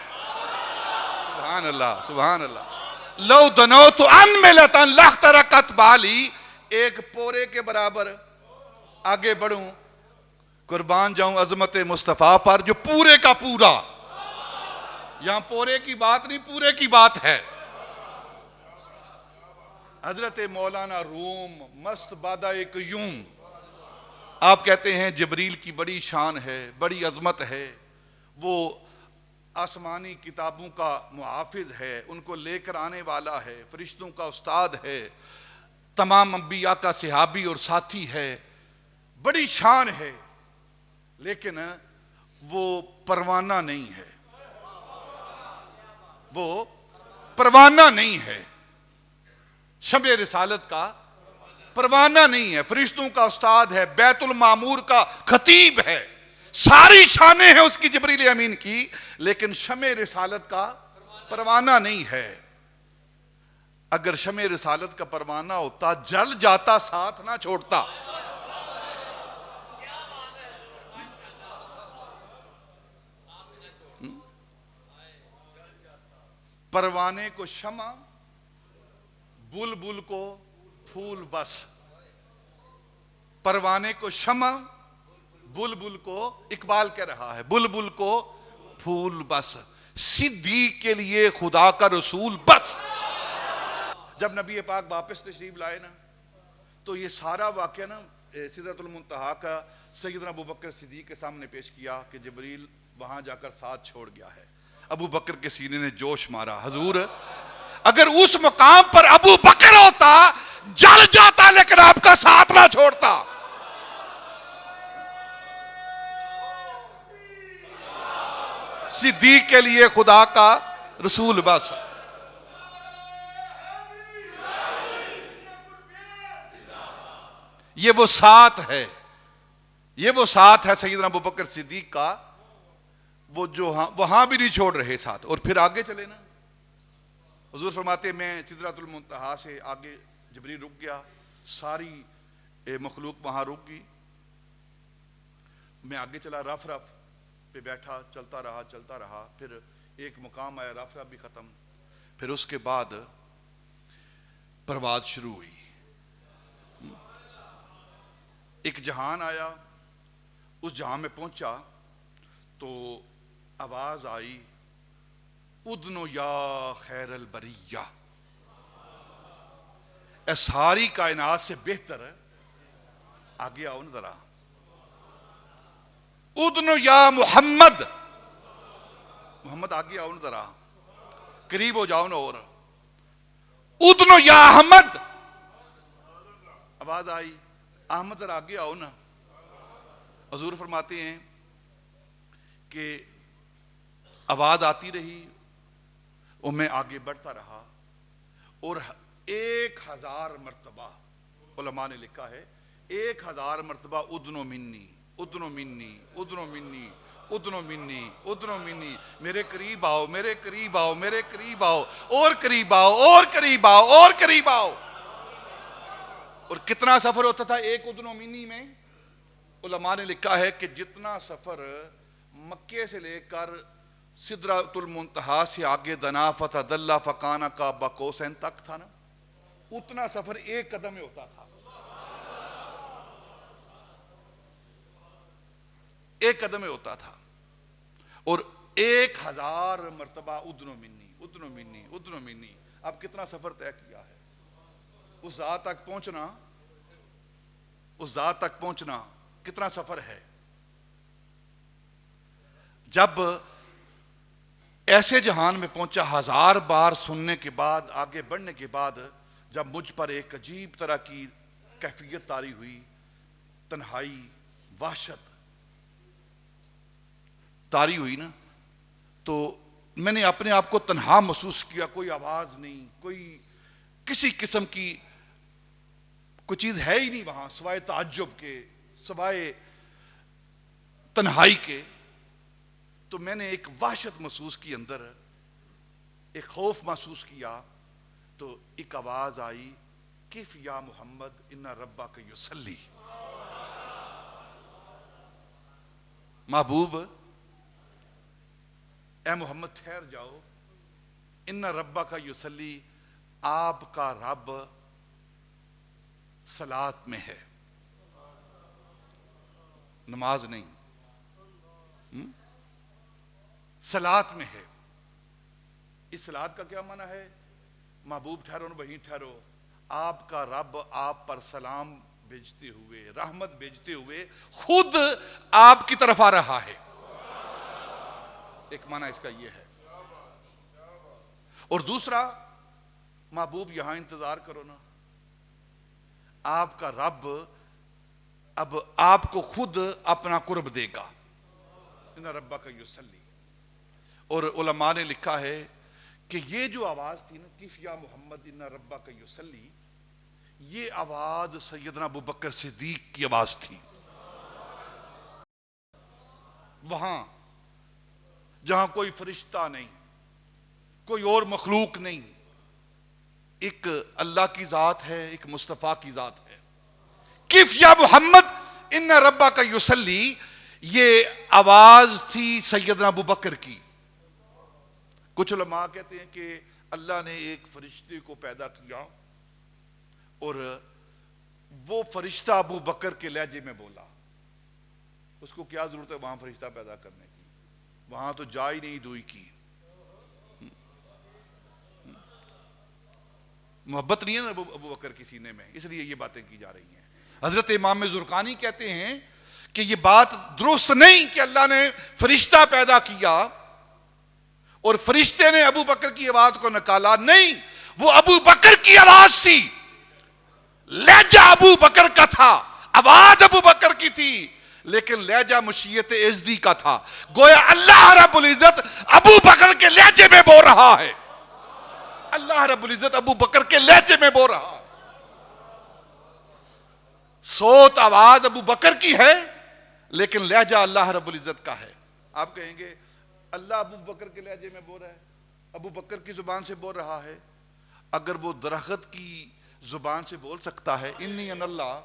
سبحان اللہ، سبحان اللہ۔ لو دنوت ان ملتن لاخترقت بالی، ایک پورے کے برابر آگے بڑھوں، قربان جاؤں عظمت مصطفیٰ پر جو پورے کا پورا، یہاں پورے کی بات نہیں، پورے کی بات ہے۔ حضرت مولانا روم مست بادہ قیوم، آپ کہتے ہیں جبریل کی بڑی شان ہے، بڑی عظمت ہے، وہ آسمانی کتابوں کا محافظ ہے، ان کو لے کر آنے والا ہے، فرشتوں کا استاد ہے، تمام انبیاء کا صحابی اور ساتھی ہے، بڑی شان ہے، لیکن وہ پروانہ نہیں ہے، وہ پروانہ نہیں ہے، شمع رسالت کا پروانہ نہیں ہے، فرشتوں کا استاد ہے، بیت المعمور کا خطیب ہے، ساری شانیں ہیں اس کی جبریل امین کی، لیکن شمع رسالت کا پروانہ نہیں ہے۔ اگر شمع رسالت کا پروانہ ہوتا جل جاتا، ساتھ نہ چھوڑتا۔ پروانے کو شمع، بلبل کو پھول بس، پروانے کو شمع، بلبل کو، اقبال کہہ رہا ہے بلبل کو پھول بس، صدیق کے لیے خدا کا رسول بس۔ جب نبی پاک واپس تشریف لائے نا، تو یہ سارا واقعہ نا سدرۃ المنتہا کا سیدنا ابو بکر صدیق کے سامنے پیش کیا کہ جبریل وہاں جا کر ساتھ چھوڑ گیا ہے۔ ابو بکر کے سینے نے جوش مارا، حضور اگر اس مقام پر ابو بکر ہوتا جل جاتا، لیکن آپ کا ساتھ نہ چھوڑتا۔ صدیق کے لیے خدا کا رسول بس۔ یہ وہ ساتھ ہے، یہ وہ ساتھ ہے سیدنا ابوبکر صدیق کا، وہ جو وہاں بھی نہیں چھوڑ رہے ساتھ. اور پھر آگے چلے نا، حضور فرماتے میں سدرۃ المنتہا سے آگے جبریل رک گیا، ساری مخلوق وہاں رک گئی، میں آگے چلا، رف رف پہ بیٹھا، چلتا رہا، پھر ایک مقام آیا، رف رف بھی ختم، پھر اس کے بعد پرواز شروع ہوئی. ایک جہان آیا، اس جہان میں پہنچا تو آواز آئی، ادنو یا خیر البریہ، اے ساری کائنات سے بہتر آگے آؤ نا ذرا، ادنو یا محمد، محمد آگے آؤ نا ذرا، قریب ہو جاؤ نا، اور ادنو یا احمد، آواز آئی، احمد ذرا آگے آؤ نا. حضور فرماتے ہیں کہ آواز آتی رہی اور میں آگے بڑھتا رہا، اور 1000 مرتبہ علماء نے لکھا ہے 1000 مرتبہ ادنو منی، ادنو منی، ادنو منی، ادنو منی، ادنو منی، میرے قریب آؤ، میرے قریب آؤ، میرے قریب آؤ، اور قریب آؤ، اور قریب آؤ، اور قریب آؤ. اور کتنا سفر ہوتا تھا ایک ادنو منی میں؟ علماء نے لکھا ہے کہ جتنا سفر مکے سے لے کر سدرۃ المنتہا سے آگے دنا فتدلی فکان قاب قوسین تک تھا نا، اتنا سفر ایک قدم میں ہوتا تھا، ایک قدم میں ہوتا تھا. اور 1000 مرتبہ ادنو منی، ادنو منی، ادنو منی. اب کتنا سفر طے کیا ہے اس ذات تک پہنچنا، اس ذات تک پہنچنا کتنا سفر ہے. جب ایسے جہان میں پہنچا، 1000 بار سننے کے بعد، آگے بڑھنے کے بعد، جب مجھ پر ایک عجیب طرح کی کیفیت طاری ہوئی، تنہائی، وحشت طاری ہوئی نا، تو میں نے اپنے آپ کو تنہا محسوس کیا. کوئی آواز نہیں، کوئی کسی قسم کی کوئی چیز ہے ہی نہیں وہاں سوائے تعجب کے، سوائے تنہائی کے. تو میں نے ایک وحشت محسوس کی، اندر ایک خوف محسوس کیا. تو ایک آواز آئی، کیف یا محمد ان ربک یصلی، محبوب اے محمد ٹھہر جاؤ، ان ربک یصلی، آپ کا رب صلاۃ میں ہے، نماز نہیں، صلاۃ میں ہے. اس صلاۃ کا کیا معنی ہے؟ محبوب ٹھہرو نا، وہیں ٹھہرو، آپ کا رب آپ پر سلام بھیجتے ہوئے، رحمت بھیجتے ہوئے خود آپ کی طرف آ رہا ہے. ایک معنی اس کا یہ ہے. اور دوسرا، محبوب یہاں انتظار کرو نا، آپ کا رب اب آپ کو خود اپنا قرب دے گا، ان ربک یصلی. اور علماء نے لکھا ہے کہ یہ جو آواز تھی نا، کیف یا محمد ان ربک یصلی، یہ آواز سیدنا ابوبکر صدیق کی آواز تھی. وہاں جہاں کوئی فرشتہ نہیں، کوئی اور مخلوق نہیں، ایک اللہ کی ذات ہے، ایک مصطفیٰ کی ذات ہے. کیف یا محمد ان ربک یصلی، یہ آواز تھی سیدنا ابوبکر کی. کچھ علماء کہتے ہیں کہ اللہ نے ایک فرشتے کو پیدا کیا اور وہ فرشتہ ابو بکر کے لہجے میں بولا. اس کو کیا ضرورت ہے وہاں فرشتہ پیدا کرنے کی، وہاں تو جا ہی نہیں دوئی کی. محبت نہیں ہے نا ابو بکر کی سینے میں، اس لیے یہ باتیں کی جا رہی ہیں. حضرت امام زرقانی کہتے ہیں کہ یہ بات درست نہیں کہ اللہ نے فرشتہ پیدا کیا اور فرشتے نے ابو بکر کی آواز کو نکالا. نہیں، وہ ابو بکر کی آواز تھی، لہجہ ابو بکر کا تھا، آواز ابو بکر کی تھی، لیکن لہجہ مشیت ازدی کا تھا. گویا اللہ رب العزت ابو بکر کے لہجے میں بول رہا ہے، اللہ رب العزت ابو بکر کے لہجے میں بول رہا ہے. صوت آواز ابو بکر کی ہے لیکن لہجہ اللہ رب العزت کا ہے. آپ کہیں گے اللہ ابو بکر کے لہجے میں بول رہا ہے, ابو بکر کی زبان سے بول رہا ہے. اگر وہ درخت کی زبان سے بول سکتا ہے انی ان اللہ,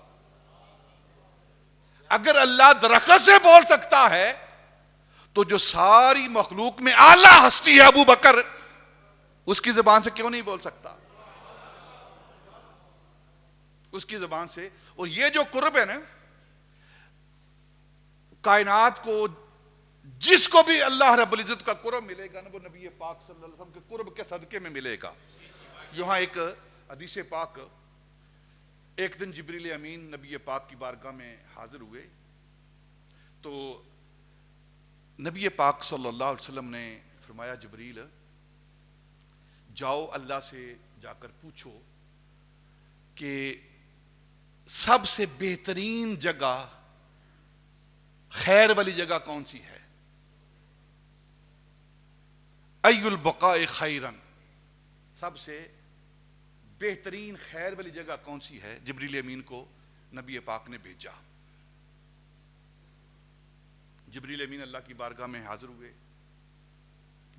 اگر اللہ درخت سے بول سکتا ہے تو جو ساری مخلوق میں اعلیٰ ہستی ہے ابو بکر, اس کی زبان سے کیوں نہیں بول سکتا؟ اس کی زبان سے. اور یہ جو قرب ہے نا کائنات کو, جس کو بھی اللہ رب العزت کا قرب ملے گا نا وہ نبی پاک صلی اللہ علیہ وسلم کے قرب کے صدقے میں ملے گا. یہاں ایک حدیث پاک, ایک دن جبریل امین نبی پاک کی بارگاہ میں حاضر ہوئے تو نبی پاک صلی اللہ علیہ وسلم نے فرمایا جبریل جاؤ اللہ سے جا کر پوچھو کہ سب سے بہترین جگہ, خیر والی جگہ کون سی ہے؟ ای البقاء خیرن, سب سے بہترین خیر والی جگہ کون سی ہے؟ جبریل امین کو نبی پاک نے بھیجا. جبریل امین اللہ کی بارگاہ میں حاضر ہوئے,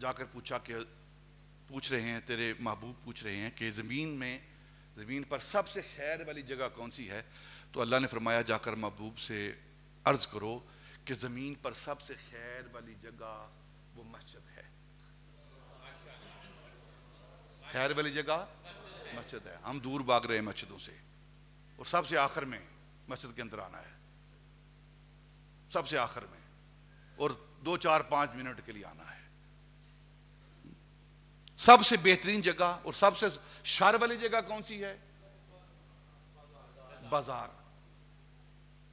جا کر پوچھا کہ پوچھ رہے ہیں تیرے محبوب پوچھ رہے ہیں کہ زمین پر سب سے خیر والی جگہ کون سی ہے؟ تو اللہ نے فرمایا جا کر محبوب سے عرض کرو کہ زمین پر سب سے خیر والی جگہ وہ مسجد ہے. خیر والی جگہ مسجد ہے. ہم دور بھاگ رہے ہیں مسجدوں سے, اور سب سے آخر میں مسجد کے اندر آنا ہے, سب سے آخر میں, اور 2-4-5 منٹ کے لیے آنا ہے. سب سے بہترین جگہ اور سب سے شر والی جگہ کون سی ہے؟ بازار.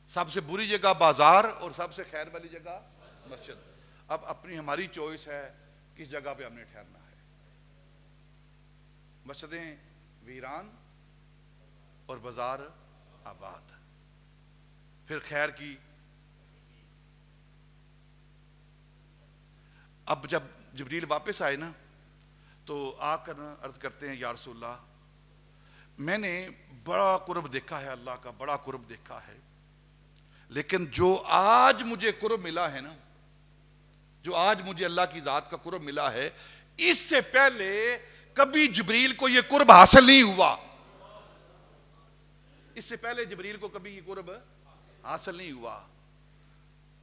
سب سے بری جگہ بازار اور سب سے خیر والی جگہ مسجد. اب اپنی ہماری چوائس ہے کس جگہ پہ ہم نے ٹھہرنا ہے. مسجدیں ویران اور بازار آباد. پھر خیر کی. اب جب جبریل واپس آئے نا تو آ کر عرض کرتے ہیں یا رسول اللہ میں نے بڑا قرب دیکھا ہے, اللہ کا بڑا قرب دیکھا ہے, لیکن جو آج مجھے قرب ملا ہے نا, جو آج مجھے اللہ کی ذات کا قرب ملا ہے, اس سے پہلے کبھی جبریل کو یہ قرب حاصل نہیں ہوا. اس سے پہلے جبریل کو کبھی یہ قرب حاصل نہیں ہوا.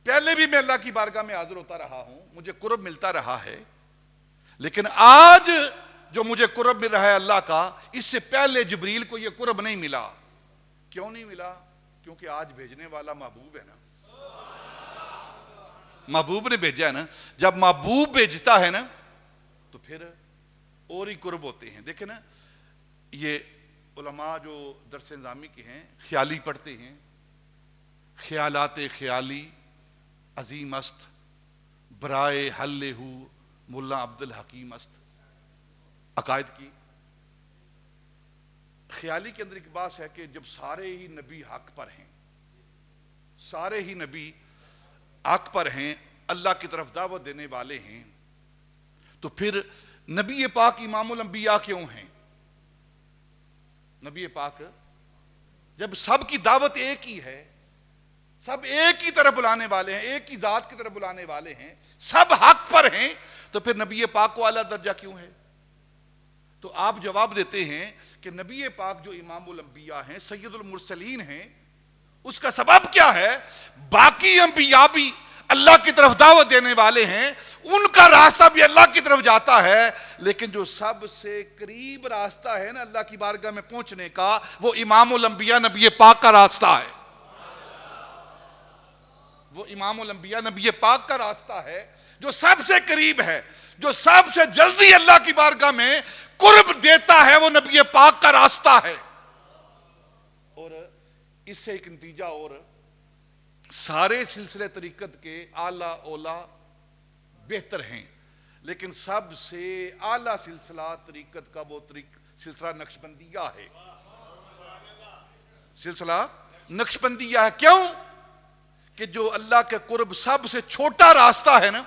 پہلے بھی میں اللہ کی بارگاہ میں حاضر ہوتا رہا ہوں, مجھے قرب ملتا رہا ہے, لیکن آج جو مجھے قرب مل رہا ہے اللہ کا, اس سے پہلے جبریل کو یہ قرب نہیں ملا. کیوں نہیں ملا؟ کیونکہ آج بھیجنے والا محبوب ہے نا, محبوب نے بھیجا ہے نا. جب محبوب بھیجتا ہے نا تو پھر اور ہی قرب ہوتے ہیں. دیکھیں نا, یہ علماء جو درس نظامی کے ہیں خیالی پڑھتے ہیں, خیالات خیالی عظیم است برائے حل ہو ملا عبد الحکیم است. عقائد کی خیالی کے اندر ایک بات ہے کہ جب سارے ہی نبی حق پر ہیں, سارے ہی نبی حق پر ہیں, اللہ کی طرف دعوت دینے والے ہیں, تو پھر نبی پاک امام الانبیاء کیوں ہیں؟ نبی پاک جب سب کی دعوت ایک ہی ہے, سب ایک ہی طرف بلانے والے ہیں, ایک ہی ذات کی طرف بلانے والے ہیں, سب حق پر ہیں, تو پھر نبی پاک کو اعلیٰ درجہ کیوں ہے؟ تو آپ جواب دیتے ہیں کہ نبی پاک جو امام الانبیاء ہیں, سید المرسلین ہیں, اس کا سبب کیا ہے؟ باقی انبیاء بھی اللہ کی طرف دعوت دینے والے ہیں, ان کا راستہ بھی اللہ کی طرف جاتا ہے, لیکن جو سب سے قریب راستہ ہے نا اللہ کی بارگاہ میں پہنچنے کا, وہ امام الانبیاء نبی پاک کا راستہ ہے. وہ امام الانبیاء نبی پاک کا راستہ ہے جو سب سے قریب ہے, جو سب سے جلدی اللہ کی بارگاہ میں قرب دیتا ہے, وہ نبی پاک کا راستہ ہے. اور اس سے ایک نتیجہ اور, سارے سلسلے طریقت کے اعلیٰ اولا بہتر ہیں, لیکن سب سے اعلیٰ سلسلہ طریقت کا وہ سلسلہ نقشبندیہ ہے. سلسلہ نقشبندیہ ہے. کیوں؟ کہ جو اللہ کے قرب سب سے چھوٹا راستہ ہے نا,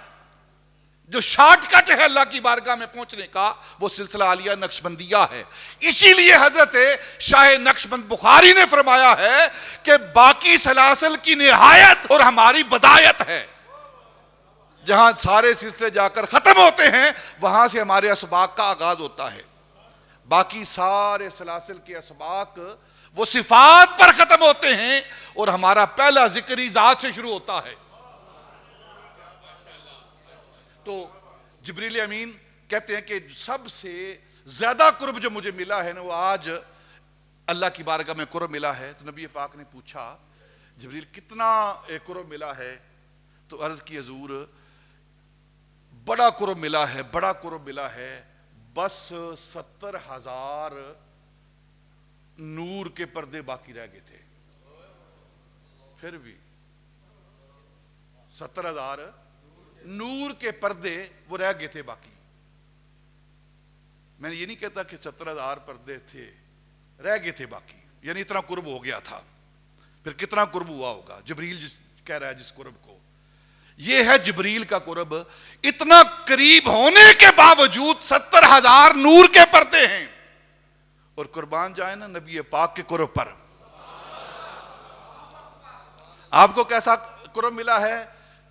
جو شارٹ کٹ ہے اللہ کی بارگاہ میں پہنچنے کا، وہ سلسلہ عالیہ نقشبندیہ ہے۔ اسی لیے حضرت شاہ نقشبند بخاری نے فرمایا ہے کہ باقی سلاسل کی نہایت اور ہماری بدایت ہے۔ جہاں سارے سلسلے جا کر ختم ہوتے ہیں، وہاں سے ہمارے اسباق کا آغاز ہوتا ہے۔ باقی سارے سلاسل کے اسباق وہ صفات پر ختم ہوتے ہیں، اور ہمارا پہلا ذکر ذات سے شروع ہوتا ہے۔ تو جبریل امین کہتے ہیں کہ سب سے زیادہ قرب جو مجھے ملا ہے نا، وہ آج اللہ کی بارگاہ میں قرب ملا ہے۔ تو نبی پاک نے پوچھا جبریل کتنا قرب ملا ہے؟ تو عرض کی حضور بڑا قرب ملا ہے، بڑا قرب ملا ہے، بس 70,000 نور کے پردے باقی رہ گئے تھے۔ پھر بھی 70,000 نور کے پردے وہ رہ گئے تھے باقی۔ میں نے یہ نہیں کہتا کہ 70,000 پردے تھے، رہ گئے تھے باقی، یعنی اتنا قرب ہو گیا تھا۔ پھر کتنا قرب ہوا ہوگا؟ جبریل کہہ رہا ہے جس قرب کو، یہ ہے جبریل کا قرب۔ اتنا قریب ہونے کے باوجود 70,000 نور کے پردے ہیں، اور قربان جائیں نا نبی پاک کے قرب پر۔ آپ کو کیسا قرب ملا ہے؟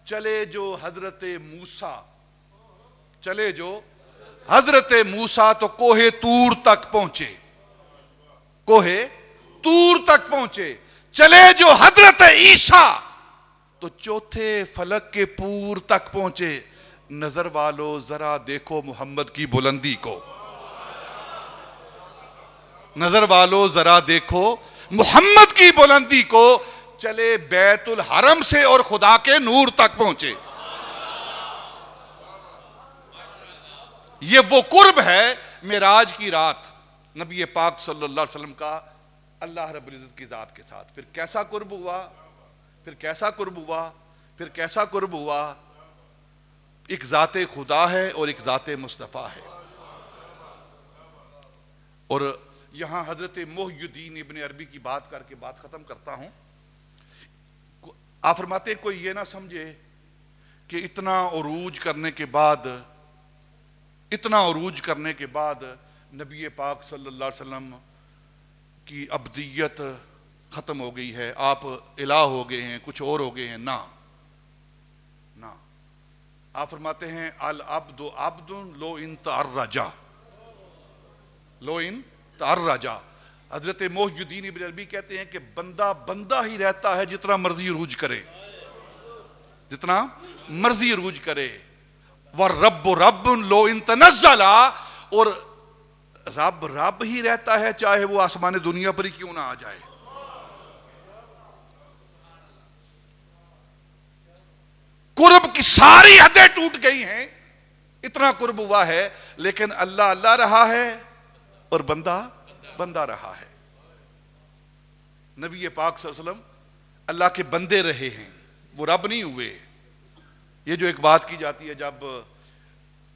چلے جو حضرت موسیٰ تو کوہ طور تک پہنچے، کوہ طور تک پہنچے۔ چلے جو حضرت عیسیٰ تو چوتھے فلک کے پور تک پہنچے۔ نظر والو ذرا دیکھو محمد کی بلندی کو، نظر والو ذرا دیکھو محمد کی بلندی کو۔ چلے بیت الحرم سے اور خدا کے نور تک پہنچے۔ یہ وہ قرب ہے معراج کی رات نبی پاک صلی اللہ علیہ وسلم کا اللہ رب العزت کی ذات کے ساتھ۔ پھر کیسا قرب ہوا؟ پھر کیسا قرب ہوا؟ پھر کیسا قرب ہوا؟ ایک ذات خدا ہے اور ایک ذات مصطفیٰ ہے۔ اور یہاں حضرت محی الدین ابن عربی کی بات کر کے بات ختم کرتا ہوں۔ آپ فرماتے ہیں کوئی یہ نہ سمجھے کہ اتنا عروج کرنے کے بعد نبی پاک صلی اللہ علیہ وسلم کی ابدیت ختم ہو گئی ہے، آپ الہ ہو گئے ہیں، کچھ اور ہو گئے ہیں۔ نہ، آپ فرماتے ہیں العبد عبد لو ان تعرجا، لو ان تعرجا۔ حضرت محی الدین ابن عربی کہتے ہیں کہ بندہ بندہ ہی رہتا ہے جتنا مرضی عروج کرے، جتنا مرضی عروج کرے۔ وَالرَّبُّ رَبٌّ لَوْ إِن تَنَزَّلَ، اور رب رب ہی رہتا ہے چاہے وہ آسمان دنیا پر ہی کیوں نہ آ جائے۔ قرب کی ساری حدیں ٹوٹ گئی ہیں، اتنا قرب ہوا ہے، لیکن اللہ اللہ رہا ہے اور بندہ بندہ رہا ہے۔ نبی پاک صلی اللہ علیہ وسلم اللہ کے بندے رہے ہیں، وہ رب نہیں ہوئے۔ یہ جو ایک بات کی جاتی ہے جب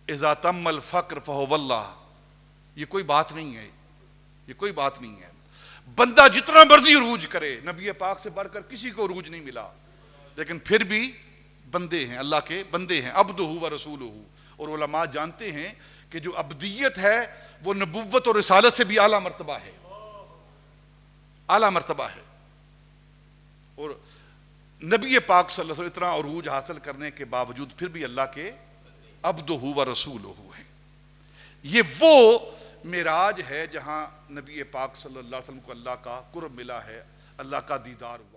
اذا تم الفقر فہو اللہ، یہ کوئی بات نہیں ہے، یہ کوئی بات نہیں ہے۔ بندہ جتنا مرضی عروج کرے، نبی پاک سے بڑھ کر کسی کو عروج نہیں ملا، لیکن پھر بھی بندے ہیں، اللہ کے بندے ہیں، عبدہ و رسولہ۔ اور علماء جانتے ہیں کہ جو عبدیت ہے وہ نبوت اور رسالت سے بھی اعلیٰ مرتبہ ہے، اعلیٰ مرتبہ ہے۔ اور نبی پاک صلی اللہ علیہ وسلم اتنا عروج حاصل کرنے کے باوجود پھر بھی اللہ کے عبدہ و رسولہ ہیں۔ یہ وہ معراج ہے جہاں نبی پاک صلی اللہ علیہ وسلم کو اللہ کا قرب ملا ہے، اللہ کا دیدار ہوا۔